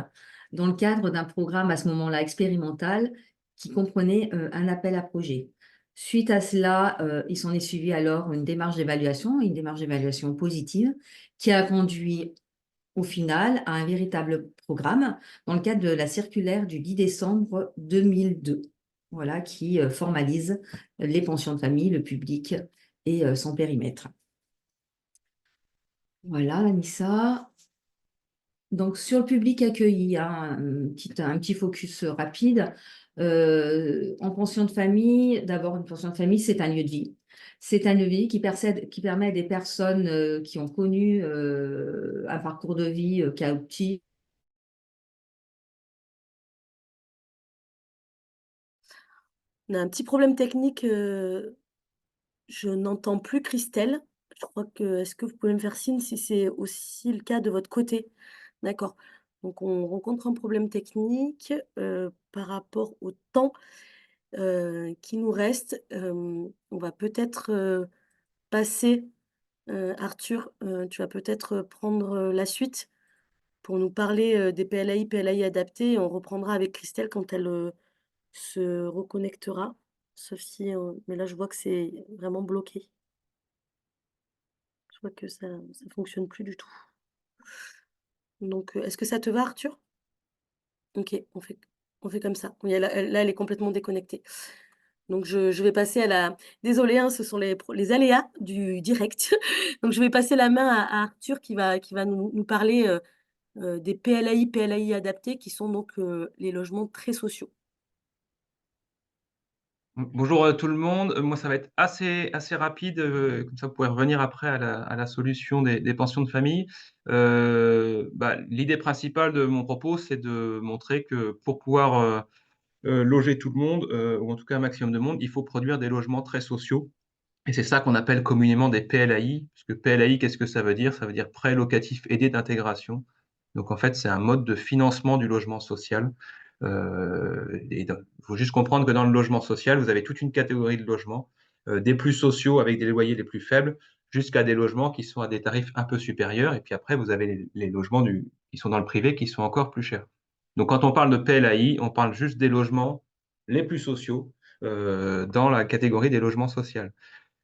dans le cadre d'un programme à ce moment-là expérimental qui comprenait un appel à projet. Suite à cela, il s'en est suivi alors une démarche d'évaluation positive, qui a conduit au final à un véritable programme dans le cadre de la circulaire du 10 décembre 2002, voilà, qui formalise les pensions de famille, le public et son périmètre. Voilà, Anissa. Donc, sur le public accueilli, hein, un petit focus rapide. En pension de famille, d'abord, une pension de famille, c'est un lieu de vie. C'est un lieu de vie qui permet à des personnes qui ont connu un parcours de vie chaotique. On a un petit problème technique. Je n'entends plus Christelle. Je crois que est-ce que vous pouvez me faire signe si c'est aussi le cas de votre côté? D'accord. Donc on rencontre un problème technique, par rapport au temps, qui nous reste. On va peut-être, passer, Arthur, tu vas peut-être, prendre, la suite pour nous parler, des PLAI adaptés et on reprendra avec Christelle quand elle, se reconnectera. Sauf si, mais là je vois que c'est vraiment bloqué. Je vois que ça fonctionne plus du tout. Donc, est-ce que ça te va, Arthur? OK, on fait comme ça. Oui, là, elle est complètement déconnectée. Donc je vais passer à la désolée, hein, ce sont les aléas du direct. Donc je vais passer la main à Arthur qui va nous parler, des PLAI adaptés qui sont donc, les logements très sociaux. Bonjour tout le monde. Moi, ça va être assez rapide, comme ça vous pourrez revenir après à la solution des pensions de famille. L'idée principale de mon propos, c'est de montrer que pour pouvoir loger tout le monde, ou en tout cas un maximum de monde, il faut produire des logements très sociaux. Et c'est ça qu'on appelle communément des PLAI. Parce que PLAI, qu'est-ce que ça veut dire? Ça veut dire prêt locatif aidé d'intégration. Donc en fait, c'est un mode de financement du logement social. Il faut juste comprendre que dans le logement social, vous avez toute une catégorie de logements, des plus sociaux avec des loyers les plus faibles, jusqu'à des logements qui sont à des tarifs un peu supérieurs. Et puis après, vous avez les logements qui sont dans le privé qui sont encore plus chers. Donc quand on parle de PLAI, on parle juste des logements les plus sociaux dans la catégorie des logements sociaux.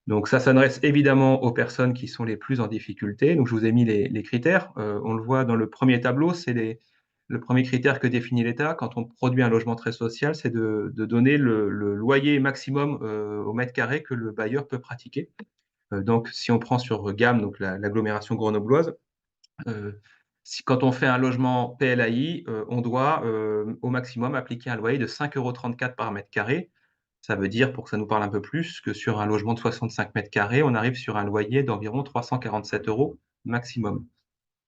Donc ça s'adresse évidemment aux personnes qui sont les plus en difficulté. Donc je vous ai mis les critères. On le voit dans le premier tableau, c'est le premier critère que définit l'État quand on produit un logement très social, c'est de donner le loyer maximum au mètre carré que le bailleur peut pratiquer. Donc si on prend sur gamme, donc l'agglomération grenobloise, euh, quand on fait un logement PLAI, on doit au maximum appliquer un loyer de 5,34 € par mètre carré. Ça veut dire, pour que ça nous parle un peu plus, que sur un logement de 65 mètres carrés, on arrive sur un loyer d'environ 347 € maximum.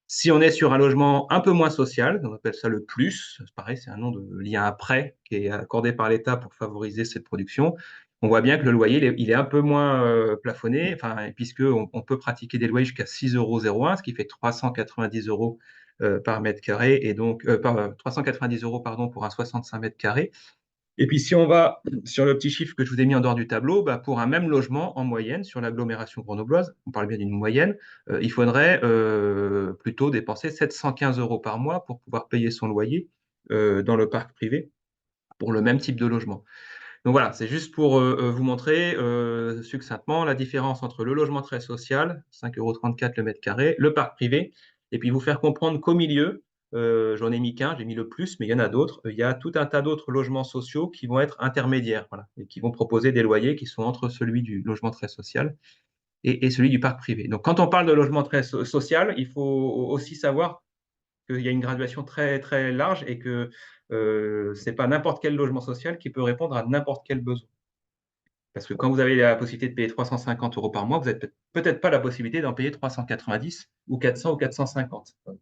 Si on est sur un logement un peu moins social, on appelle ça le plus, c'est pareil, c'est un nom lié à un prêt qui est accordé par l'État pour favoriser cette production. On voit bien que le loyer, il est un peu moins plafonné, enfin, puisqu'on peut pratiquer des loyers jusqu'à 6,01 €, ce qui fait 390 € par mètre carré, et donc 390 € pardon, pour un 65 mètres carrés. Et puis, si on va sur le petit chiffre que je vous ai mis en dehors du tableau, bah, pour un même logement, en moyenne, sur l'agglomération grenobloise, on parle bien d'une moyenne, il faudrait plutôt dépenser 715 € par mois pour pouvoir payer son loyer dans le parc privé pour le même type de logement. Donc voilà, c'est juste pour vous montrer succinctement la différence entre le logement très social, 5,34 € le mètre carré, le parc privé, et puis vous faire comprendre qu'au milieu, j'en ai mis qu'un, j'ai mis le plus, mais il y en a d'autres. Il y a tout un tas d'autres logements sociaux qui vont être intermédiaires, voilà, et qui vont proposer des loyers qui sont entre celui du logement très social et celui du parc privé. Donc quand on parle de logement très social, il faut aussi savoir qu'il y a une graduation très, très large et que ce n'est pas n'importe quel logement social qui peut répondre à n'importe quel besoin. Parce que quand vous avez la possibilité de payer 350 € par mois, vous n'avez peut-être pas la possibilité d'en payer 390 ou 400 ou 450. Voilà.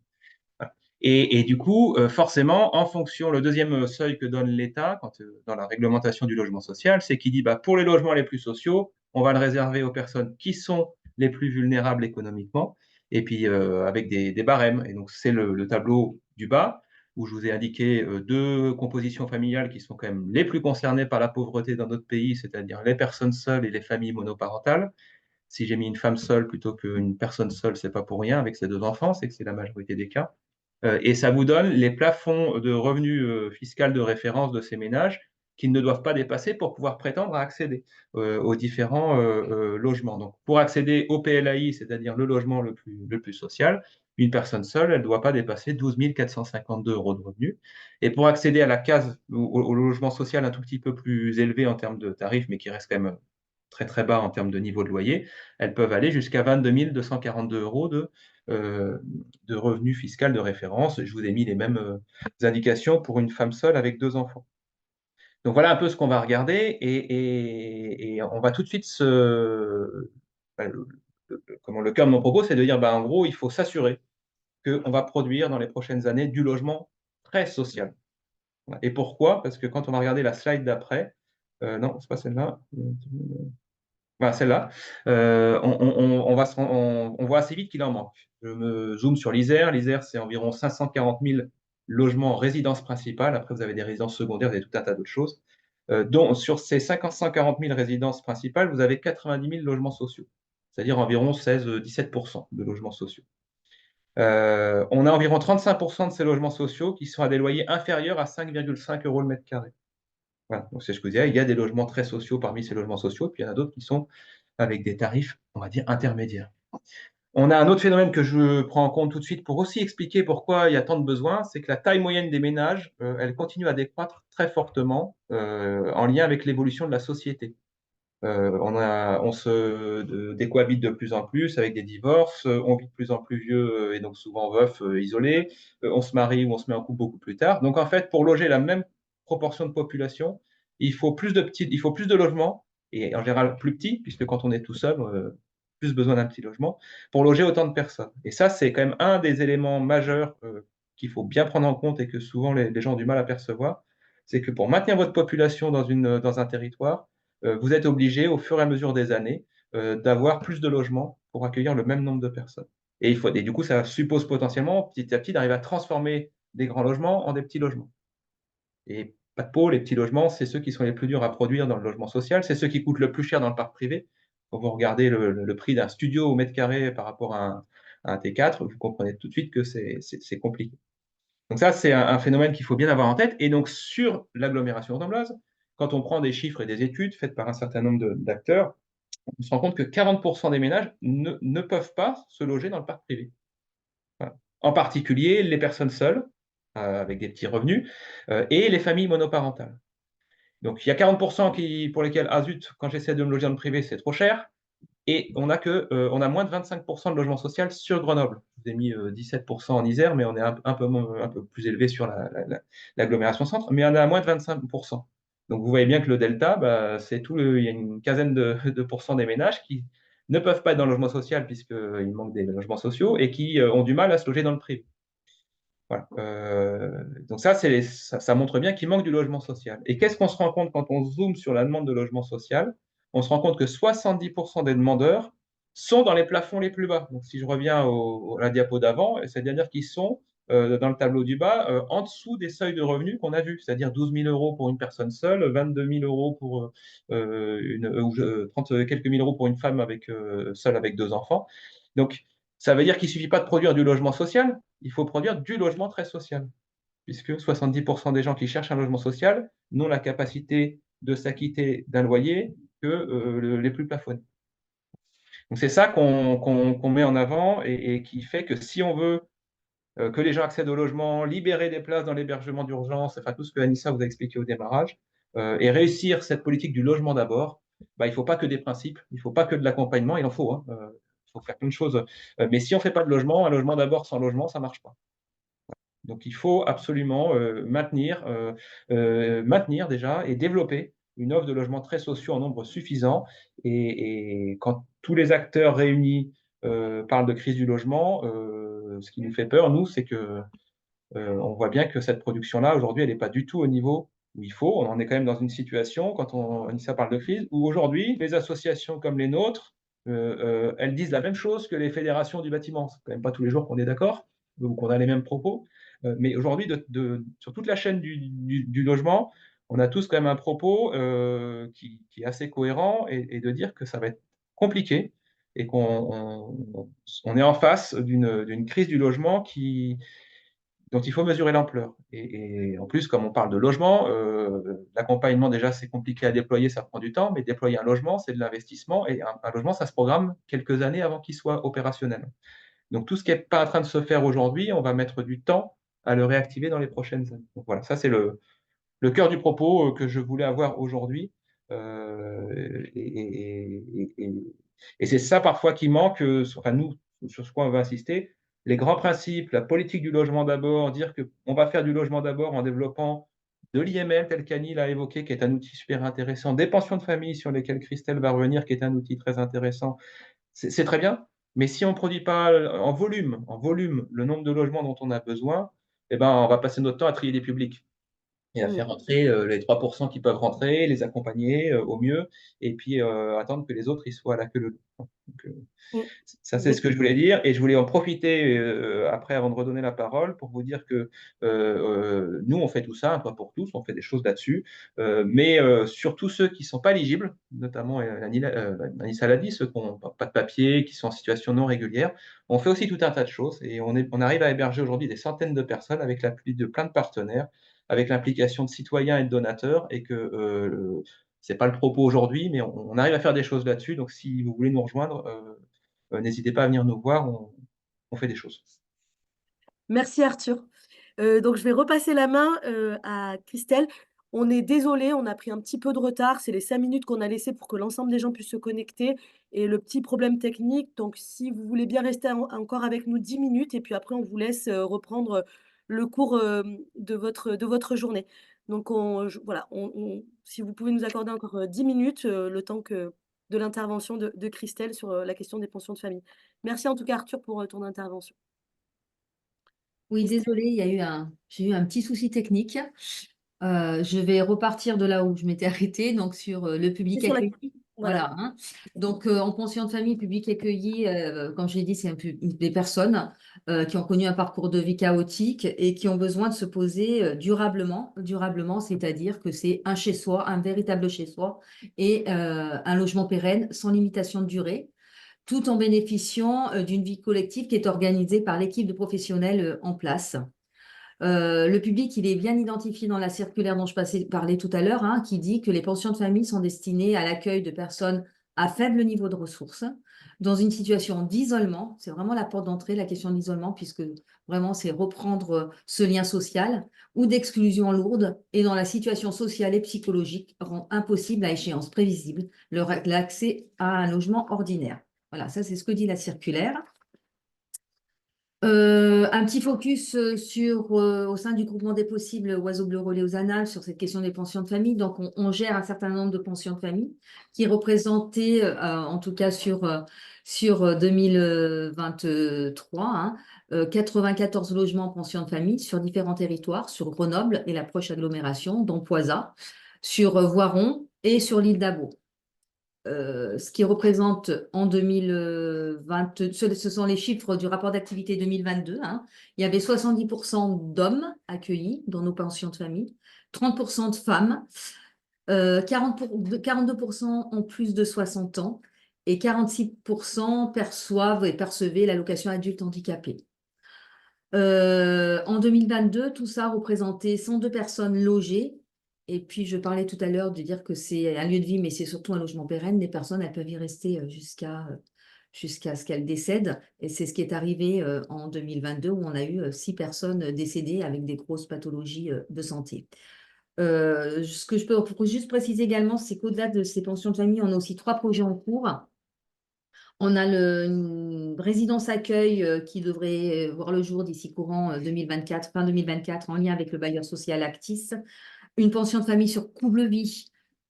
Et du coup, forcément, en fonction, le deuxième seuil que donne l'État dans la réglementation du logement social, c'est qu'il dit bah, pour les logements les plus sociaux, on va le réserver aux personnes qui sont les plus vulnérables économiquement, et puis avec des barèmes. Et donc, c'est le tableau du bas, où je vous ai indiqué deux compositions familiales qui sont quand même les plus concernées par la pauvreté dans notre pays, c'est-à-dire les personnes seules et les familles monoparentales. Si j'ai mis une femme seule plutôt qu'une personne seule, c'est pas pour rien, avec ses deux enfants, c'est que c'est la majorité des cas. Et ça vous donne les plafonds de revenus fiscal de référence de ces ménages qu'ils ne doivent pas dépasser pour pouvoir prétendre à accéder aux différents logements. Donc, pour accéder au PLAI, c'est-à-dire le logement le plus social, une personne seule, elle ne doit pas dépasser 12 452 € de revenus. Et pour accéder à la case, au logement social un tout petit peu plus élevé en termes de tarifs, mais qui reste quand même très très bas en termes de niveau de loyer, elles peuvent aller jusqu'à 22 242 € de revenus fiscal de référence. Je vous ai mis les mêmes indications pour une femme seule avec deux enfants. Donc voilà un peu ce qu'on va regarder et on va tout de suite comment le cœur de mon propos, c'est de dire en gros, il faut s'assurer qu'on va produire dans les prochaines années du logement très social. Et pourquoi? Parce que quand on va regarder la slide d'après, non, c'est pas celle-là. Voilà, celle-là, on voit assez vite qu'il en manque. Je me zoome sur l'Isère. L'Isère, c'est environ 540 000 logements résidences principales. Après, vous avez des résidences secondaires, vous avez tout un tas d'autres choses. Dont sur ces 540 000 résidences principales, vous avez 90 000 logements sociaux, c'est-à-dire environ 16-17% de logements sociaux. On a environ 35% de ces logements sociaux qui sont à des loyers inférieurs à 5,5 € le mètre carré. Voilà. Donc, c'est ce que je disais, il y a des logements très sociaux parmi ces logements sociaux, puis il y en a d'autres qui sont avec des tarifs, on va dire, intermédiaires. On a un autre phénomène que je prends en compte tout de suite pour aussi expliquer pourquoi il y a tant de besoins, c'est que la taille moyenne des ménages, elle continue à décroître très fortement en lien avec l'évolution de la société. On se décohabite de plus en plus avec des divorces, on vit de plus en plus vieux et donc souvent veuf, isolé, on se marie ou on se met en couple beaucoup plus tard. Donc en fait, pour loger la même proportion de population, il faut plus de logements et en général plus petits, puisque quand on est tout seul, plus besoin d'un petit logement pour loger autant de personnes. Et ça, c'est quand même un des éléments majeurs qu'il faut bien prendre en compte et que souvent les gens ont du mal à percevoir, c'est que pour maintenir votre population dans un territoire, vous êtes obligé, au fur et à mesure des années, d'avoir plus de logements pour accueillir le même nombre de personnes. Et du coup, ça suppose potentiellement, petit à petit, d'arriver à transformer des grands logements en des petits logements. Et pas de peau, les petits logements, c'est ceux qui sont les plus durs à produire dans le logement social, c'est ceux qui coûtent le plus cher dans le parc privé. Quand vous regardez le prix d'un studio au mètre carré par rapport à un T4, vous comprenez tout de suite que c'est compliqué. Donc ça, c'est un phénomène qu'il faut bien avoir en tête. Et donc, sur l'agglomération grenobloise, quand on prend des chiffres et des études faites par un certain nombre d'acteurs, on se rend compte que 40% des ménages ne peuvent pas se loger dans le parc privé. Voilà. En particulier, les personnes seules, avec des petits revenus, et les familles monoparentales. Donc, il y a 40% pour lesquels, ah zut, quand j'essaie de me loger dans le privé, c'est trop cher. Et on a moins de 25% de logement social sur Grenoble. Je vous ai mis 17% en Isère, mais on est un peu plus élevé sur l'agglomération centre, mais on est à moins de 25%. Donc vous voyez bien que le delta, bah, il y a une quinzaine de pourcents des ménages qui ne peuvent pas être dans le logement social puisqu'il manque des logements sociaux et qui ont du mal à se loger dans le privé. Voilà. Donc ça montre bien qu'il manque du logement social. Et qu'est-ce qu'on se rend compte quand on zoome sur la demande de logement social? On se rend compte que 70% des demandeurs sont dans les plafonds les plus bas. Donc si je reviens à la diapo d'avant, c'est-à-dire qu'ils sont dans le tableau du bas, en dessous des seuils de revenus qu'on a vus, c'est-à-dire 12 000 euros pour une personne seule, 22 000 euros pour 30 quelques mille euros pour une femme seule avec 2 enfants. Donc ça veut dire qu'il ne suffit pas de produire du logement social, il faut produire du logement très social, puisque 70% des gens qui cherchent un logement social n'ont la capacité de s'acquitter d'un loyer que les plus plafonnés. Donc c'est ça qu'on met en avant et qui fait que si on veut que les gens accèdent au logement, libérer des places dans l'hébergement d'urgence, enfin tout ce que Anissa vous a expliqué au démarrage, et réussir cette politique du logement d'abord, bah, il ne faut pas que des principes, il ne faut pas que de l'accompagnement, il en faut. Hein, il faut faire plein de choses. Mais si on ne fait pas de logement, un logement d'abord sans logement, ça ne marche pas. Donc il faut absolument maintenir déjà et développer une offre de logements très sociaux en nombre suffisant. Et quand tous les acteurs réunis parlent de crise du logement, ce qui nous fait peur, nous, c'est que on voit bien que cette production-là, aujourd'hui, elle n'est pas du tout au niveau où il faut. On en est quand même dans une situation, quand Anissa parle de crise, où aujourd'hui, les associations comme les nôtres, elles disent la même chose que les fédérations du bâtiment. C'est quand même pas tous les jours qu'on est d'accord, ou qu'on a les mêmes propos. Mais aujourd'hui, sur toute la chaîne du logement, on a tous quand même un propos qui est assez cohérent et de dire que ça va être compliqué et qu'on est en face d'une crise du logement dont il faut mesurer l'ampleur. Et en plus, comme on parle de logement, l'accompagnement, déjà, c'est compliqué à déployer, ça prend du temps, mais déployer un logement, c'est de l'investissement, et un logement, ça se programme quelques années avant qu'il soit opérationnel. Donc, tout ce qui n'est pas en train de se faire aujourd'hui, on va mettre du temps à le réactiver dans les prochaines années. Donc, voilà, ça, c'est le cœur du propos que je voulais avoir aujourd'hui. Et c'est ça parfois qui manque, enfin nous, sur ce quoi on va insister, les grands principes, la politique du logement d'abord, dire qu'on va faire du logement d'abord en développant de l'IML tel qu'Annie l'a évoqué, qui est un outil super intéressant, des pensions de famille sur lesquelles Christelle va revenir, qui est un outil très intéressant, c'est très bien, mais si on ne produit pas en volume le nombre de logements dont on a besoin, eh ben, on va passer notre temps à trier des publics et à faire rentrer les 3% qui peuvent rentrer, les accompagner au mieux, et puis attendre que les autres ils soient à la queue leu leu. Donc, ça, c'est ce que je voulais dire. Et je voulais en profiter après, avant de redonner la parole, pour vous dire que nous, on fait tout ça, un toit pour tous, on fait des choses là-dessus. Mais surtout ceux qui ne sont pas éligibles, notamment Anissa l'a dit, ceux qui n'ont pas de papier, qui sont en situation non régulière, on fait aussi tout un tas de choses. Et on arrive à héberger aujourd'hui des centaines de personnes avec l'appui de plein de partenaires, avec l'implication de citoyens et de donateurs. Et que ce n'est pas le propos aujourd'hui, mais on arrive à faire des choses là-dessus. Donc, si vous voulez nous rejoindre, n'hésitez pas à venir nous voir, on fait des choses. Merci Arthur. Donc je vais repasser la main à Christelle. On est désolé, on a pris un petit peu de retard. C'est les 5 minutes qu'on a laissées pour que l'ensemble des gens puissent se connecter et le petit problème technique. Donc si vous voulez bien rester encore avec nous 10 minutes et puis après on vous laisse reprendre le cours de votre journée. Donc voilà, si vous pouvez nous accorder encore 10 minutes, le temps de l'intervention de Christelle sur la question des pensions de famille. Merci en tout cas Arthur pour ton intervention. Oui, Christelle. désolée, j'ai eu un petit souci technique. Je vais repartir de là où je m'étais arrêtée, donc sur le public C'est sur la... accueilli. Voilà. Voilà, hein. Donc, en pension de famille, public accueilli, comme je l'ai dit, c'est des personnes qui ont connu un parcours de vie chaotique et qui ont besoin de se poser durablement, c'est-à-dire que c'est un chez-soi, un véritable chez-soi et un logement pérenne sans limitation de durée, tout en bénéficiant d'une vie collective qui est organisée par l'équipe de professionnels en place. Le public, il est bien identifié dans la circulaire dont je parlais tout à l'heure, hein, qui dit que les pensions de famille sont destinées à l'accueil de personnes à faible niveau de ressources, dans une situation d'isolement. C'est vraiment la porte d'entrée, la question d'isolement, puisque vraiment, c'est reprendre ce lien social ou d'exclusion lourde et dans la situation sociale et psychologique rend impossible à échéance prévisible l'accès à un logement ordinaire. Voilà, ça, c'est ce que dit la circulaire. Un petit focus au sein du groupement des possibles Oiseaux Bleus Relais aux Annales sur cette question des pensions de famille. Donc, on gère un certain nombre de pensions de famille qui représentaient, en tout cas sur 2023, hein, 94 logements en pension de famille sur différents territoires, sur Grenoble et la proche agglomération, dont Poisa, sur Voiron et sur l'île d'Abo. Ce qui représente en 2020, ce sont les chiffres du rapport d'activité 2022, hein. Il y avait 70% d'hommes accueillis dans nos pensions de famille, 30% de femmes, 42% ont plus de 60 ans et 46% perçoivent et percevaient l'allocation adulte handicapé. En 2022, tout ça représentait 102 personnes logées. Et puis, je parlais tout à l'heure de dire que c'est un lieu de vie, mais c'est surtout un logement pérenne. Les personnes, elles peuvent y rester jusqu'à ce qu'elles décèdent. Et c'est ce qui est arrivé en 2022, où on a eu 6 personnes décédées avec des grosses pathologies de santé. Ce que je peux juste préciser également, c'est qu'au-delà de ces pensions de famille, on a aussi 3 projets en cours. On a une résidence accueil qui devrait voir le jour d'ici courant 2024, fin 2024, en lien avec le bailleur social Actis. Une pension de famille sur couple-vie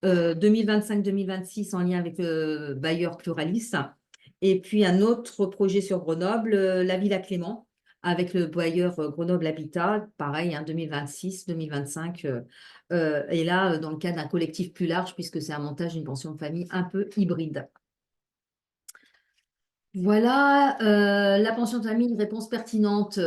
2025-2026 en lien avec le bailleur Pluralis. Et puis un autre projet sur Grenoble, la Villa Clément, avec le bailleur Grenoble Habitat, pareil, 2026-2025. Et là, dans le cadre d'un collectif plus large, puisque c'est un montage d'une pension de famille un peu hybride. Voilà, la pension de famille, une réponse pertinente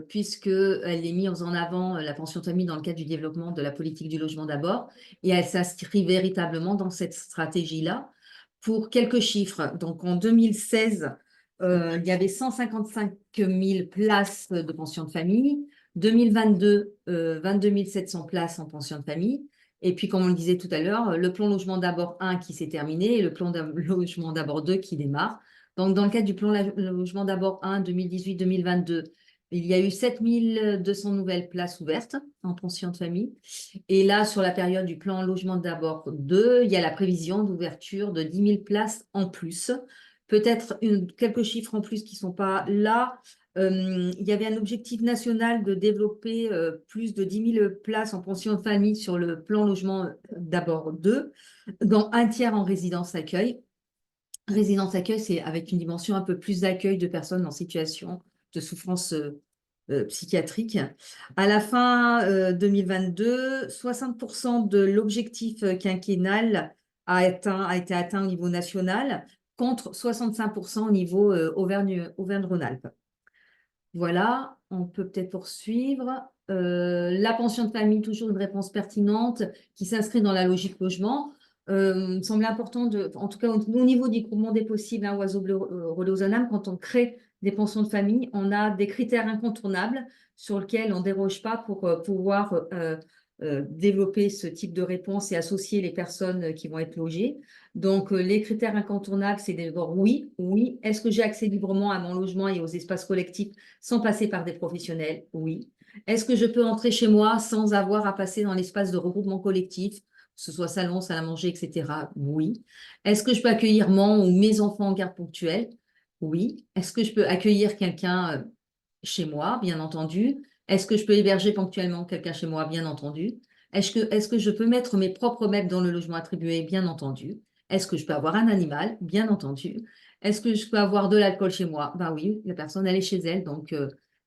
puisqu'elle est mise en avant, la pension de famille, dans le cadre du développement de la politique du logement d'abord, et elle s'inscrit véritablement dans cette stratégie-là. Pour quelques chiffres, donc en 2016, il y avait 155 000 places de pension de famille, 2022, 22 700 places en pension de famille. Et puis, comme on le disait tout à l'heure, le plan logement d'abord 1 qui s'est terminé et le plan logement d'abord 2 qui démarre. Donc, dans le cadre du plan logement d'abord 1 2018-2022, il y a eu 7 200 nouvelles places ouvertes en pension de famille. Et là, sur la période du plan logement d'abord 2, il y a la prévision d'ouverture de 10 000 places en plus. Peut-être quelques chiffres en plus qui ne sont pas là. Il y avait un objectif national de développer plus de 10 000 places en pension de famille sur le plan logement d'abord 2, dont un tiers en résidence accueil. Résidence accueil, c'est avec une dimension un peu plus d'accueil de personnes en situation de souffrance psychiatrique. À la fin 2022, 60% de l'objectif quinquennal a été atteint au niveau national, contre 65% au niveau Auvergne-Rhône-Alpes. Voilà, on peut peut-être poursuivre. La pension de famille, toujours une réponse pertinente qui s'inscrit dans la logique logement. Me semble important, en tout cas au niveau du groupement des possibles, Oiseaux Bleus Relais aux Annales, quand on crée des pensions de famille, on a des critères incontournables sur lesquels on ne déroge pas pour pouvoir développer ce type de réponse et associer les personnes qui vont être logées. Donc, les critères incontournables, c'est d'abord oui. Est-ce que j'ai accès librement à mon logement et aux espaces collectifs sans passer par des professionnels? Oui. Est-ce que je peux entrer chez moi sans avoir à passer dans l'espace de regroupement collectif, que ce soit salon, salle à manger, etc. Oui. Est-ce que je peux accueillir mon ou mes enfants en garde ponctuelle? Oui. Est-ce que je peux accueillir quelqu'un chez moi, bien entendu? Est-ce que je peux héberger ponctuellement quelqu'un chez moi, bien entendu? Est-ce que je peux mettre mes propres meubles dans le logement attribué, bien entendu? Est-ce que je peux avoir un animal, bien entendu? Est-ce que je peux avoir de l'alcool chez moi? Ben oui, la personne, elle est chez elle, donc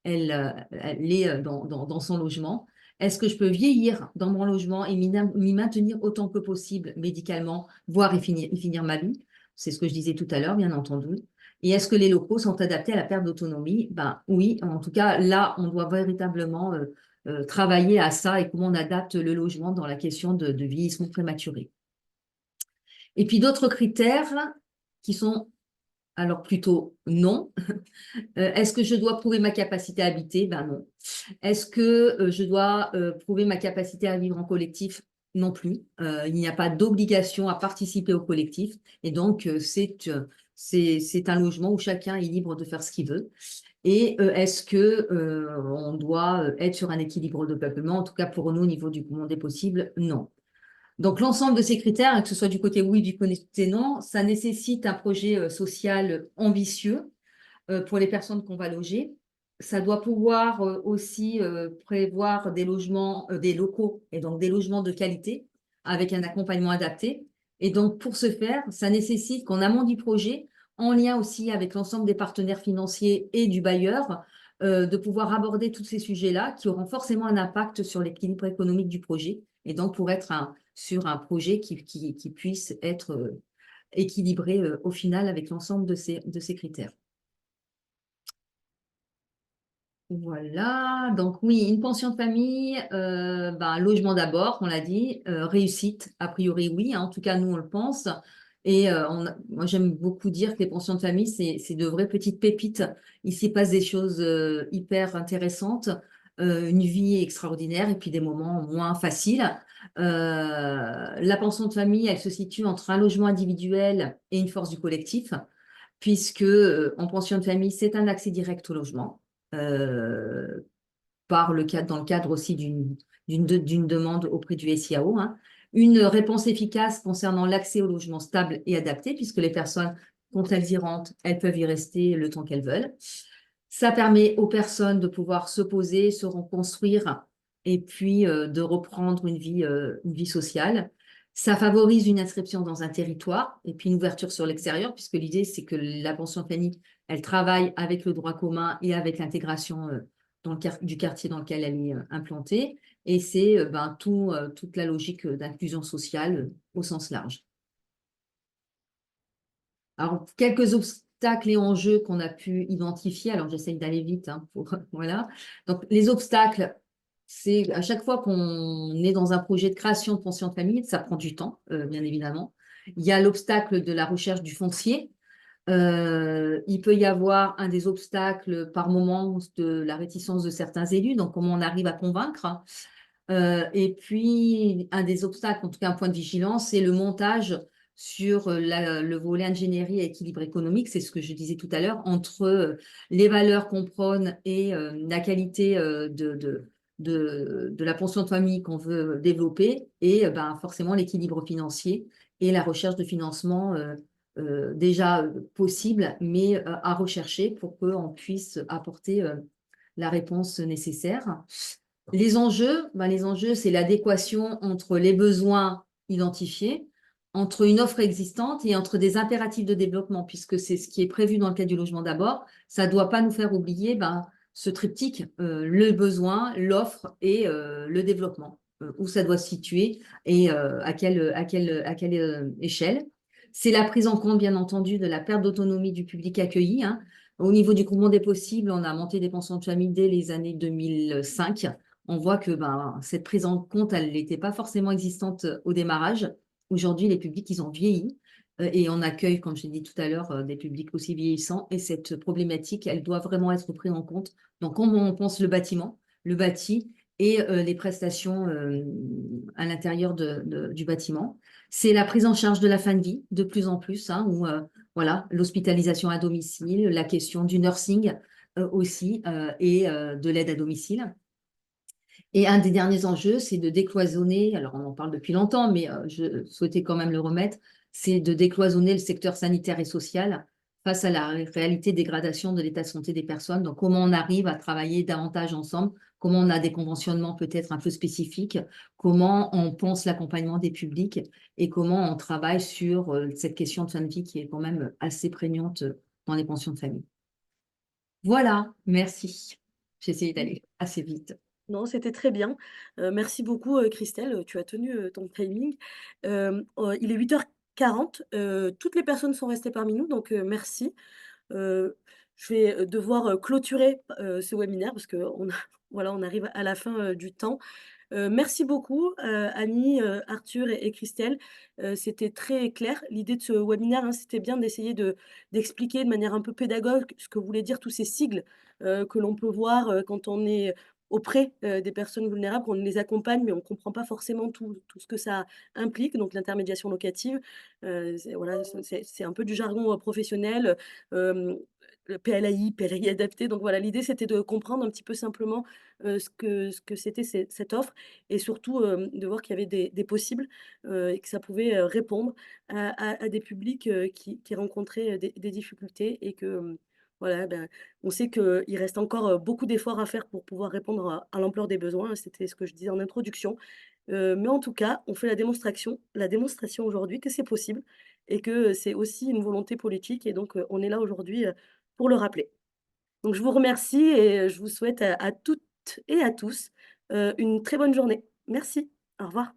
elle est dans son logement. Est-ce que je peux vieillir dans mon logement et m'y maintenir autant que possible médicalement, voire y finir ma vie? C'est ce que je disais tout à l'heure, bien entendu. Et est-ce que les locaux sont adaptés à la perte d'autonomie? Ben oui, en tout cas, là, on doit véritablement travailler à ça et comment on adapte le logement dans la question de vieillissement prématuré. Et puis d'autres critères qui sont alors plutôt non. Est-ce que je dois prouver ma capacité à habiter? Ben non. Est-ce que je dois prouver ma capacité à vivre en collectif? Non plus. Il n'y a pas d'obligation à participer au collectif. Et donc, c'est un logement où chacun est libre de faire ce qu'il veut. Et est-ce que on doit être sur un équilibre de peuplement? En tout cas, pour nous, au niveau du monde des possibles, non. Donc, l'ensemble de ces critères, que ce soit du côté oui, du côté non, ça nécessite un projet social ambitieux pour les personnes qu'on va loger. Ça doit pouvoir aussi prévoir des logements, des locaux et donc des logements de qualité avec un accompagnement adapté. Et donc, pour ce faire, ça nécessite qu'en amont du projet, en lien aussi avec l'ensemble des partenaires financiers et du bailleur, de pouvoir aborder tous ces sujets-là qui auront forcément un impact sur l'équilibre économique du projet et donc pour être sur un projet qui puisse être équilibré au final avec l'ensemble de ces critères. Voilà, donc oui, une pension de famille, logement d'abord, on l'a dit, réussite, a priori oui, hein, en tout cas nous on le pense. Et moi j'aime beaucoup dire que les pensions de famille, c'est de vraies petites pépites. Il s'y passe des choses hyper intéressantes, une vie extraordinaire et puis des moments moins faciles. La pension de famille, elle se situe entre un logement individuel et une force du collectif, puisque en pension de famille, c'est un accès direct au logement. Dans le cadre aussi d'une demande auprès du SIAO, hein. Une réponse efficace concernant l'accès au logement stable et adapté, puisque les personnes, quand elles y rentrent, elles peuvent y rester le temps qu'elles veulent. Ça permet aux personnes de pouvoir se poser, se reconstruire et puis de reprendre une vie sociale. Ça favorise une inscription dans un territoire et puis une ouverture sur l'extérieur, puisque l'idée, c'est que la pension de famille, elle travaille avec le droit commun et avec l'intégration du quartier dans lequel elle est implantée. Et c'est toute la logique d'inclusion sociale au sens large. Alors, quelques obstacles et enjeux qu'on a pu identifier. Alors, j'essaie d'aller vite. Hein, voilà. Donc, les obstacles, c'est à chaque fois qu'on est dans un projet de création de pension de famille, ça prend du temps, bien évidemment. Il y a l'obstacle de la recherche du foncier. Il peut y avoir un des obstacles par moment de la réticence de certains élus, donc comment on arrive à convaincre. Et puis, un des obstacles, en tout cas un point de vigilance, c'est le montage sur le volet ingénierie et équilibre économique, c'est ce que je disais tout à l'heure, entre les valeurs qu'on prône et la qualité de la pension de famille qu'on veut développer et forcément l'équilibre financier et la recherche de financement déjà possible, mais à rechercher pour qu'on puisse apporter la réponse nécessaire. Les enjeux, c'est l'adéquation entre les besoins identifiés, entre une offre existante et entre des impératifs de développement, puisque c'est ce qui est prévu dans le cadre du logement d'abord. Ça ne doit pas nous faire oublier ce triptyque, le besoin, l'offre et le développement, où ça doit se situer et à quelle échelle. C'est la prise en compte, bien entendu, de la perte d'autonomie du public accueilli, hein. Au niveau du groupement des possibles, on a monté des pensions de famille dès les années 2005. On voit que cette prise en compte, elle n'était pas forcément existante au démarrage. Aujourd'hui, les publics, ils ont vieilli et on accueille, comme j'ai dit tout à l'heure, des publics aussi vieillissants. Et cette problématique, elle doit vraiment être prise en compte. Donc, comment on pense le bâtiment, le bâti et les prestations à l'intérieur du bâtiment. C'est la prise en charge de la fin de vie, de plus en plus, hein, où voilà, l'hospitalisation à domicile, la question du nursing aussi et de l'aide à domicile. Et un des derniers enjeux, c'est de décloisonner, alors on en parle depuis longtemps, mais je souhaitais quand même le remettre, c'est de décloisonner le secteur sanitaire et social face à la réalité de dégradation de l'état de santé des personnes. Donc, comment on arrive à travailler davantage ensemble, comment on a des conventionnements peut-être un peu spécifiques, comment on pense l'accompagnement des publics et comment on travaille sur cette question de fin de vie qui est quand même assez prégnante dans les pensions de famille. Voilà, merci. J'ai essayé d'aller assez vite. Non, c'était très bien. Merci beaucoup, Christelle, tu as tenu, ton timing. Il est 8h40. Toutes les personnes sont restées parmi nous, donc merci. Heu, je vais, devoir, clôturer ce webinaire parce qu'on a voilà, on arrive à la fin, du temps. Merci beaucoup, Annie, Arthur et Christelle. C'était très clair. L'idée de ce webinaire, hein, c'était bien d'essayer d'expliquer de manière un peu pédagogue ce que voulaient dire tous ces sigles, que l'on peut voir, quand on est auprès, des personnes vulnérables, qu'on les accompagne, mais on ne comprend pas forcément tout ce que ça implique, donc l'intermédiation locative. C'est voilà, c'est un peu du jargon, professionnel, le PLAI, PLAI adapté, donc voilà, l'idée c'était de comprendre un petit peu simplement, ce que c'était cette offre et surtout, de voir qu'il y avait des possibles, et que ça pouvait, répondre à des publics, qui rencontraient, des difficultés et que, voilà, ben, on sait qu'il reste encore, beaucoup d'efforts à faire pour pouvoir répondre à l'ampleur des besoins. C'était ce que je disais en introduction, mais en tout cas, on fait la démonstration aujourd'hui que c'est possible et que, c'est aussi une volonté politique et donc, on est là aujourd'hui, pour le rappeler. Donc je vous remercie et je vous souhaite à toutes et à tous, une très bonne journée. Merci. Au revoir.